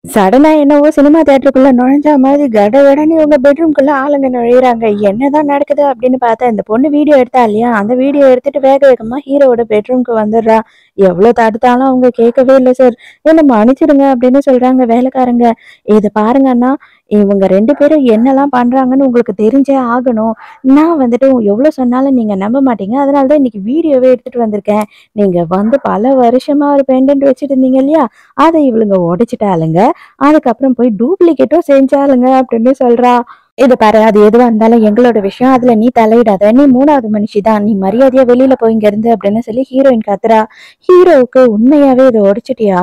சடனா என்னவோ சினிமா தியேட்டருக்குள்ள நுழைஞ்ச மாதிரி கடகடன்னு இவங்க பெட்ரூம்குள்ள ஆளுங்க நுழையிறாங்க. என்னதான் நடக்குது அப்படின்னு பார்த்தா இந்த பொண்ணு வீடியோ எடுத்தா இல்லையா, அந்த வீடியோ எடுத்துட்டு வேக வேகமா ஹீரோவோட பெட்ரூம்க்கு வந்துடுறா. எவ்வளவு தடுத்தாலும் அவங்க கேட்கவே இல்லை. சார் என்ன மன்னிச்சிடுங்க அப்படின்னு சொல்றாங்க வேலைக்காரங்க. இதை பாருங்க அண்ணா, இவங்க 2 பேரும் என்னெல்லாம் பண்றாங்கன்னு உங்களுக்கு தெரிஞ்சே ஆகணும். நான் வந்துட்டு எவ்வளவு சொன்னாலும் நீங்க நம்ப மாட்டீங்க. அதனாலதான் இன்னைக்கு வீடியோவே எடுத்துட்டு வந்திருக்கேன். நீங்க வந்து பல வருஷமா ஒரு பெண்டன்ட் வச்சுட்டு இருந்தீங்க இல்லையா, அதை இவளுங்க உடைச்சிட்டாளுங்க. அதுக்கப்புறம் போய் டூப்ளிகேட்டும் செஞ்சாளுங்க அப்படின்னு சொல்றா. "இத பாரு, அது எதுவா இருந்தாலும் எங்களோட விஷயம். அதுல நீ தலையிடாத. நீ 3வது மனுஷி தான். நீ மரியாதையா வெளியில போ இங்கிருந்து" அப்படின்னு சொல்லி ஹீரோயின் கத்துறா. ஹீரோவுக்கு உண்மையாவே இத உடைச்சிட்டியா?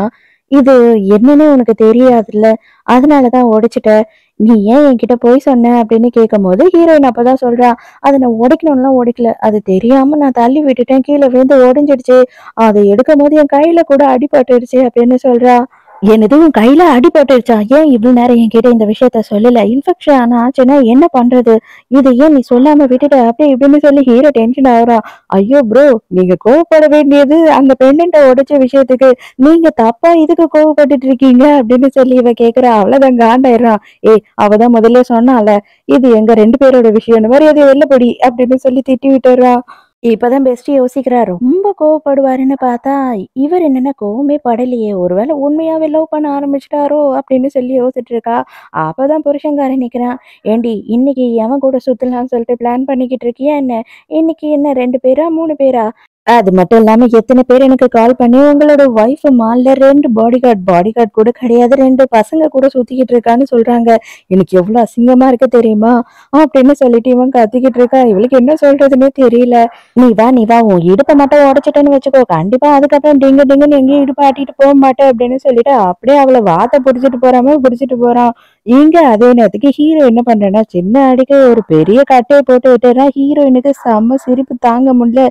இது என்னன்னே உனக்கு தெரியாதுல்ல. அதனாலதான் உடைச்சுட்ட. நீ ஏன் என்கிட்ட பொய் சொன்ன அப்படின்னு கேட்கும்போது ஹீரோயின் அப்பதான் சொல்றா. "அத நான் உடைக்கணும்லாம் உடைக்கல. அது தெரியாம நான் தள்ளி விட்டுட்டேன். கீழ விழுந்து உடைஞ்சிடுச்சு. அத எடுக்கும்போது என் கையில கூட அடிபட்டுடுச்சு" அப்படின்னு சொல்றா. "என்னது உன் கையில அடிபட்டுருச்சா? ஏன் இவ்ளோ நேரம் என்கிட்ட இந்த விஷயத்த சொல்லல? இன்ஃபெக்ஷன் ஆனா ஆச்சுன்னா என்ன பண்றது? இத ஏன் நீ சொல்லாம விட்டுட்ட?" அப்படி இப்படின்னு சொல்லி ஹீரோ டென்ஷன் ஆகுறான். ஐயோ ப்ரோ! நீங்க கோவப்பட வேண்டியது அந்த பெண்டன்ட்ட உடைச்ச விஷயத்துக்கு. நீங்க தப்பா இதுக்கு கோவப்பட்டுட்டு இருக்கீங்க அப்படின்னு சொல்லி இவ கேட்கிறா. அவ்வளவுதான் காண்டாயிடுறான். "ஏய் அவ தான் முதல்ல சொன்னால்ல, இது எங்க 2 பேரோட விஷயம்னு. மரியாதையா வெளில போடி" அப்படின்னு சொல்லி திட்டி விட்டுர்றா. இப்பதான் பெஸ்ட் யோசிக்கிறா. ரொம்ப கோவப்படுவாருன்னு பார்த்தா, இவர் என்னன்னா கோவமே படலையே! ஒருவேளை உண்மையாவே லவ் பண்ண ஆரம்பிச்சுட்டாரோ! அப்படின்னு சொல்லி யோசிச்சுட்டு இருக்கா. அப்பதான் புருஷன்காரன் நிக்கிறான். "ஏண்டி இன்னைக்கு எவன் கூட சுத்தலாம்ன்னு சொல்லிட்டு பிளான் பண்ணிக்கிட்டு இருக்கியா என்ன? இன்னைக்கு என்ன 2 பேரா? 3 பேரா?" அது மட்டும் இல்லாம எத்தனை பேர் எனக்கு கால் பண்ணி உங்களோட ஒய்ஃப் மால்ல 2 பாடி கார்ட் கூட கிடையாது 2 பசங்க கூட சுத்திக்கிட்டு இருக்கான்னு சொல்றாங்க. எனக்கு எவ்வளவு அசிங்கமா இருக்கு தெரியுமா? அப்படின்னு சொல்லிட்டு இவன் கத்திக்கிட்டு இருக்கா. இவளுக்கு என்ன சொல்றதுன்னே தெரியல. நீ வா உன் இடுப்ப மட்டும் உடைச்சிட்டேன்னு வச்சுக்கோ. கண்டிப்பா அதுக்கப்புறம் டிங்கு டிங்குன்னு எங்கேயும் இடுப்பு ஆட்டிட்டு போக மாட்டேன் அப்படின்னு சொல்லிட்டு அப்படியே அவள வாத்த புடிச்சிட்டு போறாம புடிச்சிட்டு போறான். இங்க அதே நேரத்துக்கு ஹீரோ என்ன பண்றான்னா சின்ன அடிக்கு ஒரு பெரிய கட்டைய போட்டு விட்டுறான். ஹீரோயினுக்கு செம்ம சிரிப்பு தாங்க முடியல.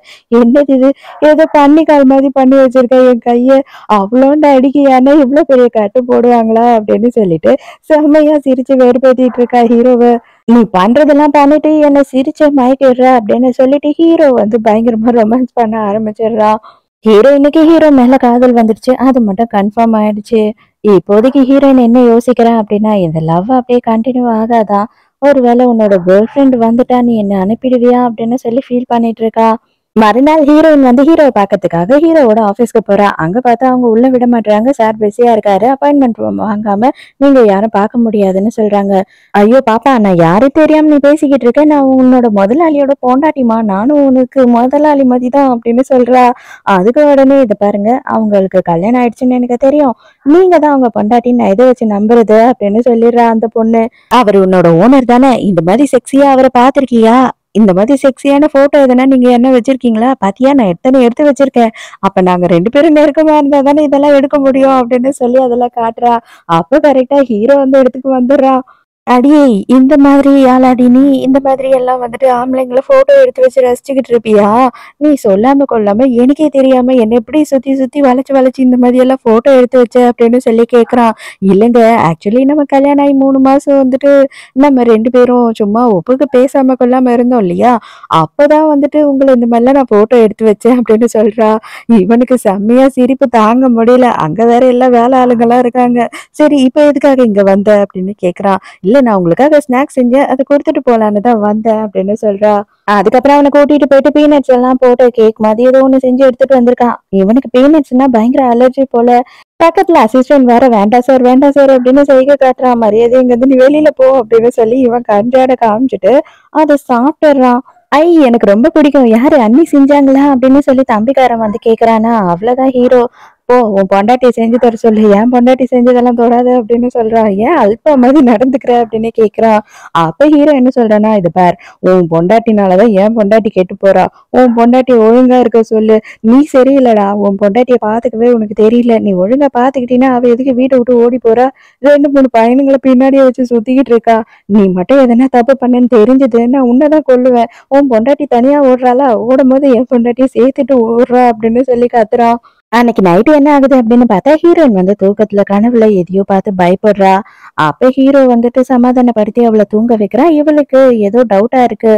என்னது இது? ஏதோ பன்னிக்கால் மாதிரி பண்ணி வச்சிருக்க என் கைய. அவ்வளோண்டு அடிக்கியானா இவ்ளோ பெரிய கட்டு போடுவாங்களா? அப்படின்னு சொல்லிட்டு செம்மையா சிரிச்சு வெறுப்பேத்திட்டு இருக்கா ஹீரோவ. நீ பண்றதெல்லாம் பண்ணிட்டு என்ன சிரிச்சு மயக்கிடுற அப்படின்னு சொல்லிட்டு ஹீரோ வந்து பயங்கரமா ரொமான்ஸ் பண்ண ஆரம்பிச்சிடுறான். ஹீரோயினுக்கு ஹீரோ மேல காதல் வந்துடுச்சு. அது மட்டும் கன்ஃபார்ம் ஆயிடுச்சு. இப்போதைக்கு ஹீரோயின் என்ன யோசிக்கிறா அப்படின்னா, இந்த லவ் அப்படியே கன்டின்யூ ஆகாதா? ஒருவேளை உன்னோட கேர்ள் ஃப்ரெண்ட் வந்துட்டா நீ என்ன அனுப்பிடுவியா? அப்படின்னு சொல்லி ஃபீல் பண்ணிட்டு இருக்கா. மறுநாள் ஹீரோயின் வந்து ஹீரோவ பாக்கறதுக்காக ஹீரோவோட ஆஃபீஸ்க்கு போறா. அங்க பார்த்தா அவங்க உள்ள விட மாட்றாங்க. சார் பிஸியா இருக்காரு. அப்பாயின்ட்மெண்ட் வாங்காம நீங்க யாரும் பார்க்க முடியாதுன்னு சொல்றாங்க. ஐயோ பாப்பா நான் யாரும் தெரியாம நீ பேசிக்கிட்டு இருக்க. நான் உன்னோட முதலாளியோட பொண்டாட்டிமா. நானும் உனக்கு முதலாளி மாதிரி தான் அப்படின்னு சொல்றா. அதுக்கு உடனே இத பாருங்க அவங்களுக்கு கல்யாணம் ஆயிடுச்சுன்னு எனக்கு தெரியும். நீங்க தான் அவங்க பொண்டாட்டின்னு நான் எதை வச்சு நம்புறது அப்படின்னு சொல்லிடுறா அந்த பொண்ணு. அவர் உன்னோட ஓனர் தானே? இந்த மாதிரி செக்ஸியா அவரை பார்த்திருக்கியா? இந்த மாதிரி செக்ஸியான போட்டோ எதனா நீங்க என்ன வச்சிருக்கீங்களா? பாத்தியா நான் எத்தனை எடுத்து வச்சிருக்கேன். அப்ப நாங்க 2 பேரும் நெருக்கமா இருந்தா தானே இதெல்லாம் எடுக்க முடியும் அப்படின்னு சொல்லி அதெல்லாம் காட்டுறா. அப்ப கரெக்டா ஹீரோ வந்து இடத்துக்கு வந்துடுறான். அடியே இந்த மாதிரி ஆளாடி நீ இந்த மாதிரி எல்லாம் வந்துட்டு ஆம்பளைங்கள போட்டோ எடுத்து வச்சு ரசிச்சுக்கிட்டு இருப்பியா? நீ சொல்லாம கொள்ளாம எனக்கே தெரியாம என்ன எப்படி சுத்தி சுத்தி வளைச்சு வளைச்சு இந்த மாதிரி எல்லாம் போட்டோ எடுத்து வச்ச அப்படின்னு சொல்லி கேக்குறான். இல்லைங்க ஆக்சுவலி நம்ம கல்யாணம் ஆகி 3 மாசம் வந்துட்டு நம்ம 2 பேரும் சும்மா ஒப்புக்கு பேசாம கொள்ளாம இருந்தோம் இல்லையா? அப்பதான் வந்துட்டு உங்களை இந்த மாதிரிலாம் நான் போட்டோ எடுத்து வச்சேன் அப்படின்னு சொல்றா. இவனுக்கு செம்மையா சிரிப்பு தாங்க முடியல. அங்க வேற எல்லாம் வேலை ஆளுங்கெல்லாம் இருக்காங்க. சரி இப்ப எதுக்காக இங்க வந்த அப்படின்னு கேக்குறான். இல்ல நான் உங்களுக்காக ஸ்நாக்ஸ் செஞ்சேன். அத குடுத்துட்டு போலான்னு தான் வந்தேன் அப்படின்னு சொல்றா. அதுக்கப்புறம் அவன கூட்டிட்டு போயிட்டு பீனட்ஸ் எல்லாம் போட்டு கேக் மாதிரி ஏதோ ஒண்ணு செஞ்சு எடுத்துட்டு வந்திருக்கான். இவனுக்கு பீனட்ஸ்னா பயங்கர அலர்ஜி போல. பக்கத்துல அசிஸ்டன்ட் வேற வேண்டாம் சார் அப்படின்னு செய்கை காட்டுறான். மரியாதை இங்க இருந்து நீ வெளியில போ அப்படின்னு சொல்லி இவன் கஞ்சாட காமிச்சிட்டு அதை சாப்பிட்டுறான். எனக்கு ரொம்ப பிடிக்கும். யாரு அண்ணி செஞ்சாங்களா அப்படின்னு சொல்லி தம்பிக்காரன் வந்து கேக்குறானா. அவ்வளவுதான் ஹீரோ. போ உன் பொண்டாட்டிய செஞ்சு தர சொல்லு. ஏன் பொண்டாட்டி செஞ்சதெல்லாம் தொடாத அப்படின்னு சொல்றான். ஏன் அல்பா மாதிரி நடந்துக்கிற அப்படின்னு கேக்குறான். அப்ப ஹீரோ என்ன சொல்றானா, இது பார் உன் பொண்டாட்டினாலதான் என் பொண்டாட்டி கெட்டு போறா. உன் பொண்டாட்டி ஒழுங்கா இருக்க சொல்லு. நீ சரியில்லடா. உன் பொண்டாட்டிய பாத்துக்கவே உனக்கு தெரியல. நீ ஒழுங்கா பாத்துக்கிட்டீன்னா அவ எதுக்கு வீட்டை விட்டு ஓடி போறா? 2 3 பையனுங்களை பின்னாடியே வச்சு சுத்திக்கிட்டு இருக்கா. நீ மட்டும் எதனா தப்பு பண்ணேன்னு தெரிஞ்சது நான் உன்னதான் கொல்லுவேன். உன் பொண்டாட்டி தனியா ஓடுறாளா? ஓடும்போது என் பொண்டாட்டிய சேர்த்துட்டு ஓடுறா அப்படின்னு சொல்லி கத்துறான். அன்னைக்கு நைட்டு என்ன ஆகுது அப்படின்னு பார்த்தா ஹீரோயின் வந்து தூக்கத்துல கனவுல எதையோ பார்த்து பயப்படுறா. அப்ப ஹீரோ வந்துட்டு சமாதானப்படுத்தி அவளை தூங்க வைக்கிறான். இவளுக்கு ஏதோ டவுட்டா இருக்கு.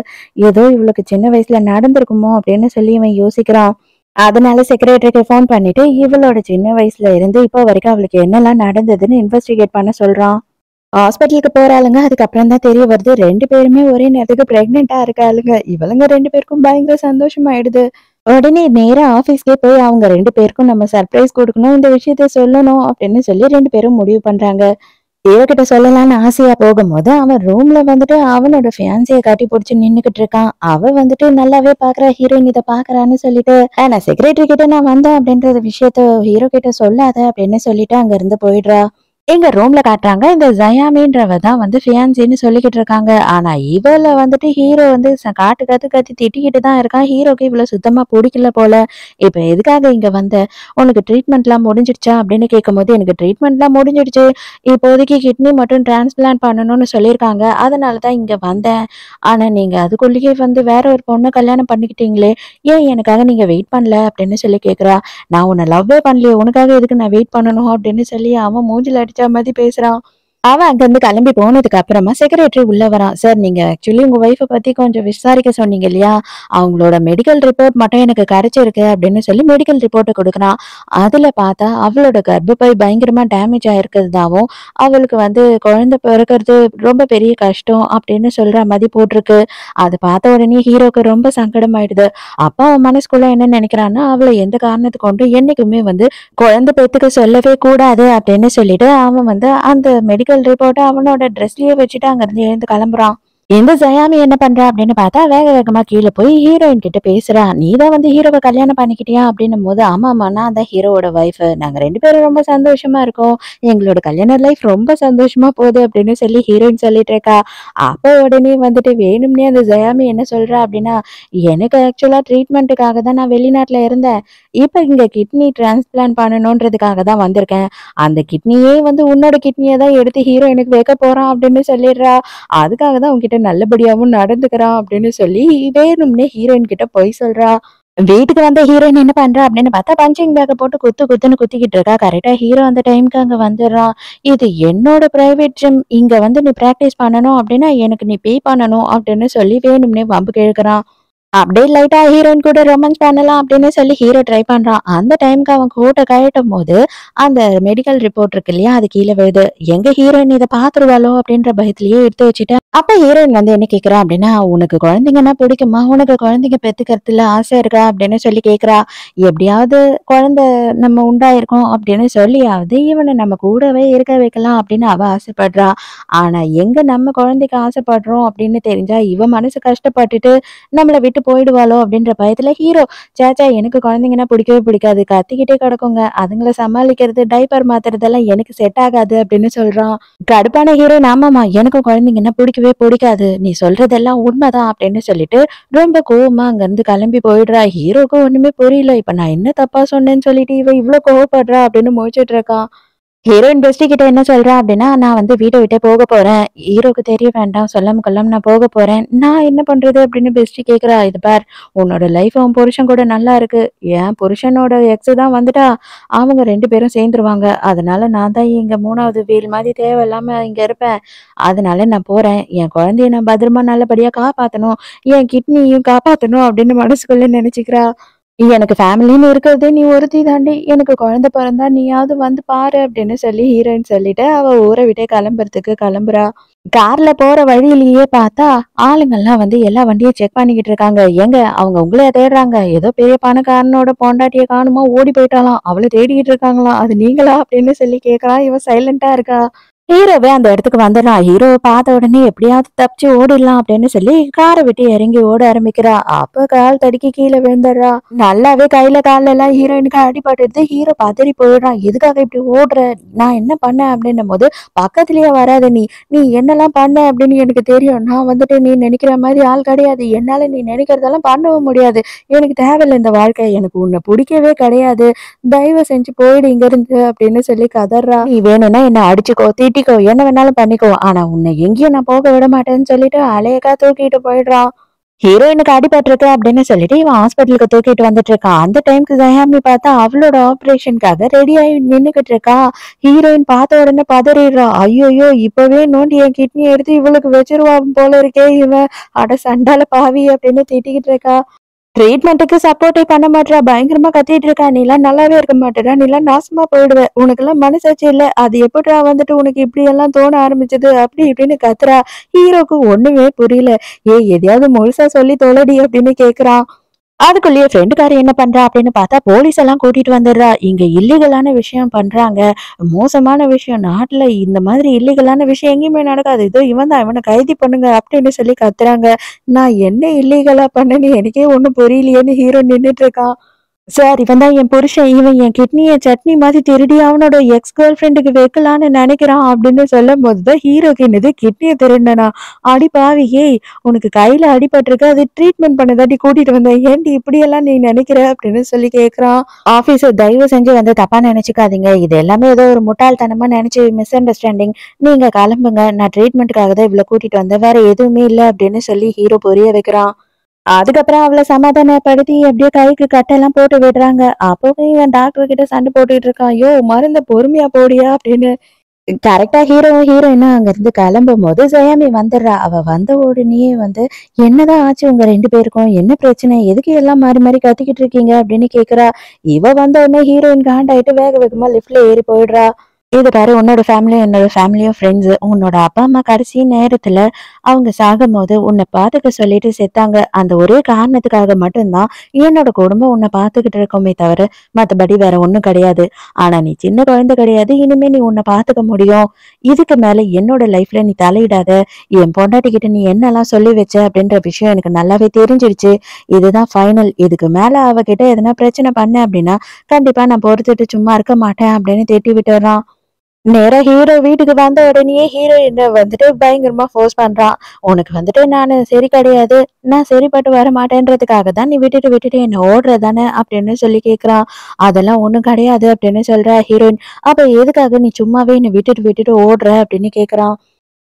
ஏதோ இவளுக்கு சின்ன வயசுல நடந்திருக்குமோ அப்படின்னு சொல்லி இவன் யோசிக்கிறான். அதனால செக்ரட்டரிக்கு ஃபோன் பண்ணிட்டு இவளோட சின்ன வயசுல இருந்து இப்போ வரைக்கும் அவளுக்கு என்னெல்லாம் நடந்ததுன்னு இன்வெஸ்டிகேட் பண்ண சொல்றான். ஹாஸ்பிட்டலுக்கு போறாளுங்க. அதுக்கப்புறம் தான் தெரிய வருது 2 பேருமே ஒரே நேரத்துக்கு பிரெக்னெண்டா இருக்காளுங்க. இவளுங்க 2 பேருக்கும் பயங்கர சந்தோஷமாயிடுது. உடனே நேரா ஆபீஸ்க்கே போய் அவங்க 2 பேருக்கும் நம்ம சர்ப்ரைஸ் கொடுக்கணும். இந்த விஷயத்த சொல்லணும் அப்படின்னு சொல்லி 2 பேரும் முடிவு பண்றாங்க. இவகிட்ட சொல்லலாம்னு ஆசையா போகும்போது அவன் ரூம்ல வந்துட்டு அவனோட ஃபியான்சிய கட்டி பிடிச்சு நின்னுகிட்டு இருக்கான். அவ வந்துட்டு நல்லாவே பாக்குறா. ஹீரோயின் இதை பாக்குறான்னு சொல்லிட்டு நான் செக்ரட்டரி கிட்ட நான் வந்தேன் அப்படின்ற விஷயத்த ஹீரோ கிட்ட சொல்லாத அப்படின்னு சொல்லிட்டு அங்க இருந்து போயிடுறா. எங்க ரூம்ல காட்டுறாங்க. இந்த ஜயாமின்றவ தான் வந்து ஃபியான்சின்னு சொல்லிக்கிட்டு இருக்காங்க. ஆனா இவள வந்துட்டு ஹீரோ வந்து காட்டு கத்து கத்தி திட்டிக்கிட்டு தான் இருக்கான். ஹீரோக்கு இவ்வளவு சுத்தமா பிடிக்கல போல. இப்ப எதுக்காக இங்க வந்த? உனக்கு ட்ரீட்மெண்ட்லாம் முடிஞ்சிடுச்சா அப்படின்னு கேட்கும்போது எனக்கு ட்ரீட்மெண்ட்லாம் முடிஞ்சிடுச்சு. இப்போதைக்கு கிட்னி மட்டும் டிரான்ஸ்பிளான்ட் பண்ணணும்னு சொல்லியிருக்காங்க. அதனாலதான் இங்க வந்தேன். ஆனா நீங்க அதுக்குள்ளேயே வந்து வேற ஒரு பொண்ணை கல்யாணம் பண்ணிக்கிட்டீங்களே. ஏன் எனக்காக நீங்க வெயிட் பண்ணல அப்படின்னு சொல்லி கேக்குறா. நான் உன்னை லவ்வே பண்ணலையே. உனக்காக எதுக்கு நான் வெயிட் பண்ணணும் அப்படின்னு சொல்லி அவன் மூஞ்சில அடிச்ச மாதிரி பேசுறான். அவன் அங்கிருந்து கிளம்பி போனதுக்கு அப்புறமா செக்ரட்டரி உள்ள வரான். சார் நீங்க ஆக்சுவலி உங்க ஒய்ஃபை பத்தி கொஞ்சம் விசாரிக்க சொன்னீங்க இல்லையா? அவங்களோட மெடிக்கல் ரிப்போர்ட் மட்டும் எனக்கு கிடைச்சிருக்கு அப்படின்னு சொல்லி மெடிக்கல் ரிப்போர்ட்டை கொடுக்குறான். அதுல பார்த்தா அவளோட கர்ப்பப்பை பயங்கரமா டேமேஜ் ஆயிருக்கிறதாவும் அவளுக்கு வந்து குழந்தை பிறக்கிறது ரொம்ப பெரிய கஷ்டம் அப்படின்னு சொல்ற மாதிரி போட்டிருக்கு. அதை பார்த்த உடனே ஹீரோக்கு ரொம்ப சங்கடமாயிடுது. அப்பா அவன் மனசுக்குள்ள என்ன நினைக்கிறான்னா அவளை எந்த காரணத்தை கொண்டு என்னைக்குமே வந்து குழந்தை பெத்துக்க சொல்லவே கூடாது அப்படின்னு சொல்லிட்டு அவன் வந்து அந்த மெடிக்கல் ரிப்போர்ட்டை அவனோட ட்ரெஸ்லயே வச்சுட்டு அங்கிருந்து எழுந்து கிளம்புறான். இந்த ஜயாமி என்ன பண்றா அப்படின்னு பார்த்தா வேக வேகமா கீழே போய் ஹீரோயின் கிட்ட பேசுறா. நீதான் வந்து ஹீரோவை கல்யாணம் பண்ணிக்கிட்டியா அப்படின்னும் போது, ஆமாமா நான் தான் ஹீரோவோட ஒய்ஃப். நாங்க 2 பேரும் ரொம்ப சந்தோஷமா இருக்கோம். எங்களோட கல்யாண லைஃப் ரொம்ப சந்தோஷமா போகுது அப்படின்னு சொல்லி ஹீரோயின் சொல்லிட்டு இருக்கா. அப்போ உடனே வந்துட்டு வேணும்னே அந்த ஜயாமி என்ன சொல்றா அப்படின்னா, எனக்கு ஆக்சுவலா ட்ரீட்மெண்ட்டுக்காக தான் நான் வெளிநாட்டுல இருந்தேன். இப்ப இங்க கிட்னி டிரான்ஸ்பிளான்ட் பண்ணணுன்றதுக்காக தான் வந்திருக்கேன். அந்த கிட்னியே வந்து உன்னோட கிட்னியை தான் எடுத்து ஹீரோ எனக்கு வைக்க போறான் அப்படின்னு சொல்லிடுறா. அதுக்காக தான் உன்கிட்ட நல்லபடியாவும் நடந்துக்கிறான் அப்படின்னு சொல்லி வேணும்னே ஹீரோயின் கிட்ட பொய் சொல்றா. வீட்டுக்கு வந்த ஹீரோயின் என்ன பண்றா அப்படின்னு பார்த்தா பஞ்சிங் பேக்க போட்டு குத்து குத்துன்னு குத்திக்கிட்டு இருக்கா. கரெக்டா ஹீரோ அந்த டைம்க்கு அங்க வந்துடுறான். இது என்னோட பிரைவேட் ஜிம். இங்க வந்து நீ பிராக்டிஸ் பண்ணணும் அப்படின்னா எனக்கு நீ பே பண்ணணும் அப்படின்னு சொல்லி வேணும்னே வம்புக்கு இழுக்கிறான். அப்படியே லைட்டா ஹீரோயின் கூட ரொமான்ஸ் பண்ணலாம் அப்படின்னு சொல்லி ஹீரோ ட்ரை பண்றான். அந்த டைம்க்கு அவன் கோட்டை கழட்டும் போது அந்த மெடிக்கல் ரிப்போர்ட் இருக்கு இல்லையா, அது கீழே விழுது. எங்க ஹீரோயின் இதை பாத்துருவாளோ அப்படின்ற பயத்திலேயே எடுத்து வச்சுட்டு அப்ப ஹீரோயின் வந்து என்ன கேக்குறா அப்படின்னா, உனக்கு குழந்தைங்கன்னா பிடிக்குமா, உனக்கு குழந்தைங்க பெத்துக்கிறதுல ஆசை இருக்கா அப்படின்னு சொல்லி கேக்குறா. எப்படியாவது குழந்தை நம்ம உண்டாயிருக்கோம் அப்படின்னு சொல்லியாவது இவனை நம்ம கூடவே இருக்க வைக்கலாம் அப்படின்னு அவ ஆசைப்படுறா. ஆனா எங்க நம்ம குழந்தைக்கு ஆசைப்படுறோம் அப்படின்னு தெரிஞ்சா இவ மனசு கஷ்டப்பட்டுட்டு நம்மள விட்டு போயிடுவாளோ அப்படின்ற பயத்துல ஹீரோ, சேச்சா எனக்கு குழந்தைங்கன்னா பிடிக்கவே பிடிக்காது, கத்திக்கிட்டே கிடக்குங்க, அதுங்கள சமாளிக்கிறது டைப்பர் மாத்துறதெல்லாம் எனக்கு செட் ஆகாது அப்படின்னு சொல்றான். கடுப்பான ஹீரோயின், ஆமாமா எனக்கும் குழந்தைங்கன்னா பிடிக்கவே பிடிக்காது, நீ சொல்றதெல்லாம் உண்மைதான் அப்படின்னு சொல்லிட்டு ரொம்ப கோவமா அங்க இருந்து கிளம்பி போயிடுறா. ஹீரோக்கு ஒண்ணுமே புரியல, இப்ப நான் என்ன தப்பா சொன்னேன்னு சொல்லிட்டு இவ இவ்வளவு கோவப்படுறா அப்படின்னு முழிச்சிட்டு இருக்கான். ஹீரோயின் பெஸ்டி கிட்ட என்ன சொல்றா அப்படின்னா, நான் வந்து வீட்ட விட்டே போக போறேன். ஹீரோக்கு தெரிய வேண்டாம். சொல்லாம கொள்ளாம நான் போக போறேன். நான் என்ன பண்றது அப்படின்னு பெஸ்டி கேட்கிறா. இது பார், உன்னோட லைஃப் உன் புருஷன் கூட நல்லா இருக்கு. என் புருஷனோட எக்ஸ் தான் வந்துட்டா, அவங்க 2 பேரும் சேர்ந்துருவாங்க. அதனால நான் தான் இங்க 3வது வீல் மாதிரி தேவையில்லாம இங்க இருப்பேன். அதனால நான் போறேன். என் குழந்தைய நான் பத்திரமா நல்லபடியா காப்பாத்தணும். என் கிட்னியும் காப்பாத்தணும் அப்படின்னு மனசுக்குள்ள நினைச்சுக்கிறா. எனக்கு ஃபேமிலின்னு இருக்கிறது நீ ஒருத்தி தாண்டி. எனக்கு குழந்தை பிறந்தா நீயாவது வந்து பாரு அப்படின்னு சொல்லி ஹீரோயின் சொல்லிட்டு அவ ஊரை விட்டே கிளம்புறதுக்கு கிளம்புறா. கார்ல போற வழியிலேயே பார்த்தா ஆளுங்கெல்லாம் வந்து எல்லா வண்டியும் செக் பண்ணிக்கிட்டு இருக்காங்க. ஏங்க அவங்க உங்களைய தேடுறாங்க. ஏதோ பெரிய பணக்காரனோட பொண்டாட்டிய காணுமா ஓடி போயிட்டாலாம். அவளை தேடிக்கிட்டு இருக்காங்களாம். அது நீங்களா அப்படின்னு சொல்லி கேக்குறா. இவ சைலண்டா இருக்கா. ஹீரோவே அந்த இடத்துக்கு வந்துடுறான். ஹீரோவை பார்த்த உடனே எப்படியாவது தப்பிச்சு ஓடிடலாம் அப்படின்னு சொல்லி காரை விட்டு இறங்கி ஓட ஆரம்பிக்கிறா. அப்ப கால் தடுக்கி கீழே விழுந்துடுறா. நல்லாவே கையில கால்ல எல்லாம் ஹீரோயினுக்கு அடிபட்டுடுது. ஹீரோ பதறி போயிடுறான். எதுக்காக இப்படி ஓடுற, நான் என்ன பண்ணேன் அப்படின்னும் போது, பக்கத்துலயே வராத நீ, நீ என்னெல்லாம் பண்ண அப்படின்னு எனக்கு தெரியும். நான் வந்துட்டு நீ நினைக்கிற மாதிரி ஆள் கிடையாது. என்னால நீ நினைக்கிறதெல்லாம் பண்ணவும் முடியாது. எனக்கு தேவையில்லை இந்த வாழ்க்கை, எனக்கு உன்னை பிடிக்கவே கிடையாது, தயவு செஞ்சு போயிடு இங்க இருந்து அப்படின்னு சொல்லி கதறா. நீ வேணும்னா என்ன அடிச்சுக்கோ, திட்டிக்கோ, என்ன வேணாலும் பண்ணிக்கோ, ஆனா உன்னை எங்கேயும் நான் போக விட மாட்டேன்னு சொல்லிட்டு அலையக்கா தூக்கிட்டு போயிடுறான். ஹீரோயினுக்கு அடிபட்டிருக்கு அப்படின்னு சொல்லிட்டு இவன் ஹாஸ்பிட்டலுக்கு தூக்கிட்டு வந்துட்டு இருக்கான். அந்த டைம்க்கு ஜெயாமி பார்த்தா அவளோட ஆபரேஷனுக்காக ரெடி ஆகி நின்னுகிட்டு இருக்கா. ஹீரோயின் பார்த்த உடனே பதறிடுறா. ஐயோயோ, இப்பவே நோண்டி என் கிட்னி எடுத்து இவளுக்கு வச்சிருவான் போல இருக்கே இவன், அட சண்டால பாவி அப்படின்னு திட்டிக்கிட்டு இருக்கா. ட்ரீட்மெண்ட்டுக்கு சப்போர்ட்டே பண்ண மாட்றா. பயங்கரமா கத்திட்டு இருக்கா. நீலாம் நல்லாவே இருக்க மாட்டேடா. நீலாம் நாசமா போயிடுவ. உனக்கெல்லாம் மனசாட்சி இல்ல. அது எப்படிடா வந்துட்டு உனக்கு இப்படி எல்லாம் தோண ஆரம்பிச்சது அப்படி இப்படின்னு கத்துறா. ஹீரோக்கு ஒண்ணுமே புரியல. ஏய் எதையாவது முழுசா சொல்லி தொலைடி அப்படின்னு கேக்குறான். அதுக்குள்ளேயே ஃப்ரெண்டுக்காரி என்ன பண்றா அப்படின்னு பார்த்தா போலீஸ் எல்லாம் கூட்டிட்டு வந்துடுறா. இங்க இல்லீகலான விஷயம் பண்றாங்க, மோசமான விஷயம், நாட்டுல இந்த மாதிரி இல்லீகலான விஷயம் எங்கேயுமே நடக்காது, இதோ இவன் தான், இவனை கைது பண்ணுங்க அப்படின்னு சொல்லி கத்துறாங்க. நான் என்ன இல்லீகலா பண்ணேன்னு எனக்கே ஒண்ணும் புரியலையேன்னு ஹீரோ நின்னுட்டு இருக்கான். சார், இவன் தான் என் புருஷன். இவன் என் கிட்னிய சட்னி மாதிரி திருடி அவனோட எக்ஸ் கேர்ள் ஃப்ரெண்டுக்கு வைக்கலான்னு நினைக்கிறான் அப்படின்னு சொல்லும் போதுதான் ஹீரோக்கு என்னது, கிட்னிய திருடனா, அடி பாவி, ஏய் உனக்கு கையில அடிபட்டிருக்கு, அது ட்ரீட்மெண்ட் பண்ணதாட்டி கூட்டிட்டு வந்தேன், ஏன்டி இப்படியெல்லாம் நீ நினைக்கிற அப்படின்னு சொல்லி கேக்குறான். ஆபீசர், தயவு செஞ்சு வந்து தப்பா நினைச்சுக்காதீங்க, இது எல்லாமே ஏதோ ஒரு முட்டாள்தனமா நினைச்சு மிஸ் அண்டர்ஸ்டாண்டிங், நீங்க கிளம்புங்க, நான் ட்ரீட்மெண்ட்டுக்காக தான் இவ்வளவு கூட்டிட்டு வந்தேன், வேற எதுவுமே இல்லை அப்படின்னு சொல்லி ஹீரோ புரிய வைக்கிறான். அதுக்கப்புறம் அவளை சமாதானப்படுத்தி எப்படியோ கைக்கு கட்டெல்லாம் போட்டு விடுறாங்க. அப்பவே இவன் டாக்டர் கிட்ட சண்டை போட்டுட்டு இருக்கான். ஐயோ மருந்த பொறுமையா போடியா அப்படின்னு. கரெக்டா ஹீரோவும் ஹீரோயினும் அங்க இருந்து கிளம்பும் போது ஜெயாமி வந்துடுறா. அவ வந்த உடனேயே வந்து, என்னதான் ஆச்சு உங்க 2 பேருக்கும், என்ன பிரச்சனை, எதுக்கு எல்லாம் மாறி மாறி கத்திக்கிட்டு இருக்கீங்க அப்படின்னு கேக்குறா. இவ வந்த உடனே ஹீரோயின் காண்டாயிட்டு வேக வேகமா லிஃப்ட்ல ஏறி போயிடுறா. இது பாரு உன்னோட ஃபேமிலியும் என்னோட ஃபேமிலியும் ஃப்ரெண்ட்ஸ். உன்னோட அப்பா அம்மா கடைசி நேரத்துல அவங்க சாகும்போது உன்னை பாத்துக்க சொல்லிட்டு செத்தாங்க. அந்த ஒரே காரணத்துக்காக மட்டும்தான் என்னோட குடும்பம் உன்னை பாத்துக்கிட்டு இருக்கோமே தவிர மத்தபடி வேற ஒண்ணும் கிடையாது. ஆனா நீ சின்ன குழந்தை கிடையாது. இனிமே நீ உன்னை பாத்துக்க முடியும். இதுக்கு மேல என்னோட லைஃப்ல நீ தலையிடாத. என் பொண்டாட்டி கிட்ட நீ என்னெல்லாம் சொல்லி வச்ச அப்படின்ற விஷயம் எனக்கு நல்லாவே தெரிஞ்சிடுச்சு. இதுதான் ஃபைனல். இதுக்கு மேல அவகிட்ட எதனா பிரச்சனை பண்ண அப்படின்னா கண்டிப்பா நான் பொறுத்துட்டு சும்மா இருக்க மாட்டேன் அப்படின்னு திட்டி விட்டுறான். நேரா ஹீரோ வீட்டுக்கு வந்த உடனேயே ஹீரோயின வந்துட்டு பயங்கரமா ஃபோர்ஸ் பண்றான். உனக்கு வந்துட்டு நானு சரி கிடையாது. நான் சரிப்பட்டு வர மாட்டேன்றதுக்காக தான் நீ விட்டுட்டு விட்டுட்டு என்ன ஓடுற தானே அப்படின்னு சொல்லி கேட்கிறான். அதெல்லாம் ஒண்ணும் கிடையாது அப்படின்னு சொல்றா ஹீரோயின். அப்ப எதுக்காக நீ சும்மாவே என்ன விட்டுட்டு விட்டுட்டு ஓடுற அப்படின்னு கேட்கிறான்.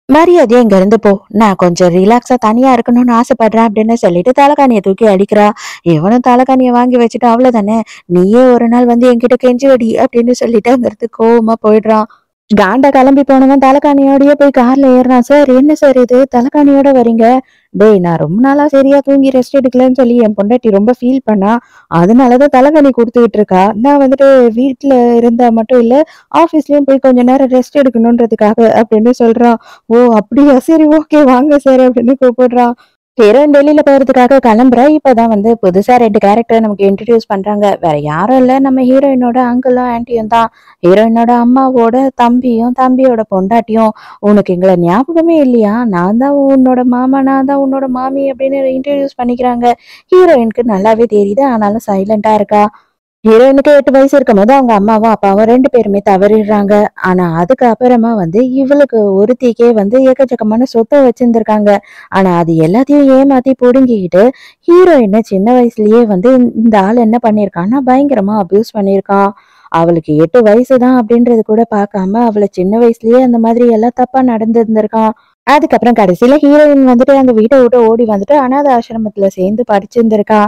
மரியாதையா இங்க இருந்து போ. நான் கொஞ்சம் ரிலாக்ஸா தனியா இருக்கணும்னு ஆசைப்படுறேன் அப்படின்னு சொல்லிட்டு தலைகாணியை தூக்கி அடிக்கிறா. இவனும் தலைகாணியை வாங்கி வச்சுட்டு அவ்வளவுதானே, நீயே ஒரு நாள் வந்து என்கிட்ட கெஞ்சி வெடி அப்படின்னு சொல்லிட்டு அங்கிருந்து கோவமா போயிடுறான். காண்டா கிளம்பி போனவன் தலைகாணியோடயே போய் கார்ல ஏறுறான். சார் என்ன சார் இது தலைகாணியோட வரீங்க? டேய் நான் ரொம்ப நாளா சரியா தூங்கி ரெஸ்ட் எடுக்கலன்னு சொல்லி என் பொண்டாட்டி ரொம்ப ஃபீல் பண்ணா. அதனாலதான் தலைகாணி கொடுத்துக்கிட்டு இருக்கா. நான் வந்துட்டு வீட்டுல இருந்தா மட்டும் இல்ல ஆபீஸ்லயும் போய் கொஞ்ச நேரம் ரெஸ்ட் எடுக்கணும்ன்றதுக்காக அப்படின்னு சொல்றான். ஓ அப்படியா, சரி ஓகே வாங்க சார் அப்படின்னு கூப்பிடுறான். ஹீரோயின் வெளியில போறதுக்காக கிளம்புறா. இப்பதான் வந்து புதுசா 2 கேரக்டர் நமக்கு இன்ட்ரடியூஸ் பண்றாங்க. வேற யாரும் இல்ல, நம்ம ஹீரோயினோட அங்கிளும் ஆன்ட்டியும் தான். ஹீரோயினோட அம்மாவோட தம்பியும் தம்பியோட பொண்டாட்டியும். உனக்கு எங்களை ஞாபகமே இல்லையா? நான் தான் உன்னோட மாமா, நான் தான் உன்னோட மாமி அப்படின்னு இன்ட்ரடியூஸ் பண்ணிக்கிறாங்க. ஹீரோயினுக்கு நல்லாவே தெரியுது, ஆனாலும் சைலண்டா இருக்கா. ஹீரோயினுக்கு 8 வயசு இருக்கும்போது அவங்க அம்மாவும் அப்பாவும் 2 பேருமே தவறிடுறாங்க. ஆனா அதுக்கு அப்புறமா வந்து இவளுக்கு ஒருத்திக்கே வந்து எக்கச்சக்கமான சொத்தை வச்சிருந்திருக்காங்க. ஆனா அது எல்லாத்தையும் ஏமாத்தி புடுங்கிக்கிட்டு ஹீரோயினை சின்ன வயசுலயே வந்து இந்த ஆள் என்ன பண்ணியிருக்கான்னா பயங்கரமா அபியூஸ் பண்ணியிருக்கான். அவளுக்கு 8 வயசுதான் அப்படின்றது கூட பார்க்காம அவளை சின்ன வயசுலயே அந்த மாதிரி எல்லாம் தப்பா நடந்திருந்திருக்கான். அதுக்கப்புறம் கடைசியில ஹீரோயின் வந்துட்டு அந்த வீட்டை விட்டு ஓடி வந்துட்டு அனாதை ஆசிரமத்துல சேர்ந்து படிச்சிருந்திருக்கா.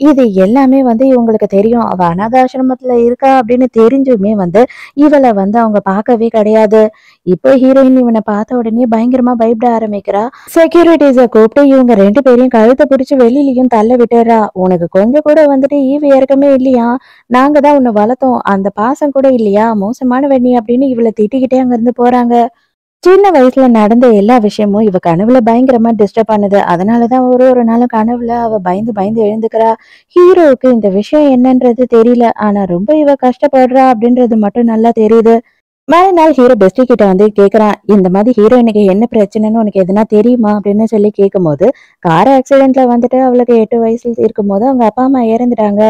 இது எல்லாமே வந்து இவங்களுக்கு தெரியும். அவ அனாதை ஆசிரமத்துல இருக்கா அப்படின்னு தெரிஞ்சுமே வந்து இவளை வந்து அவங்க பார்க்கவே கிடையாது. இப்போ ஹீரோயின் இவனை பார்த்த உடனே பயங்கரமா பயப்பட ஆரம்பிக்கிறா. செக்யூரிட்டிஸ கூப்பிட்டு இவங்க 2 பேரையும் கழுத்தை பிடிச்சு வெளியிலயும் தள்ள விட்டுறா. உனக்கு கொஞ்சம் கூட வந்துட்டு ஈவு இறக்கமே இல்லையா? நாங்க தான் உன்னை வளர்த்தோம், அந்த பாசம் கூட இல்லையா? மோசமான வெண்ணி அப்படின்னு இவளை திட்டிக்கிட்டே அங்கிருந்து போறாங்க. சின்ன வயசுல நடந்த எல்லா விஷயமும் இவ கனவுல பயங்கரமா டிஸ்டர்ப் பண்ணுது. அதனாலதான் ஒரு ஒரு நாளும் கனவுல அவ பயந்து பயந்து எழுந்துக்கிறா. ஹீரோவுக்கு இந்த விஷயம் என்னன்றது தெரியல. ஆனா ரொம்ப இவ கஷ்டப்படுறா அப்படின்றது மட்டும் நல்லா தெரியுது. மறுநாள் ஹீரோ பெஸ்டி கிட்ட வந்து கேக்குறான். இந்த மாதிரி ஹீரோயினுக்கு என்ன பிரச்சனைன்னு உனக்கு எதுனா தெரியுமா அப்படின்னு சொல்லி கேட்கும்போது, கார் ஆக்சிடென்ட்ல வந்துட்டு அவளுக்கு 8 வயசுல இருக்கும்போது அவங்க அப்பா அம்மா இறந்துட்டாங்க.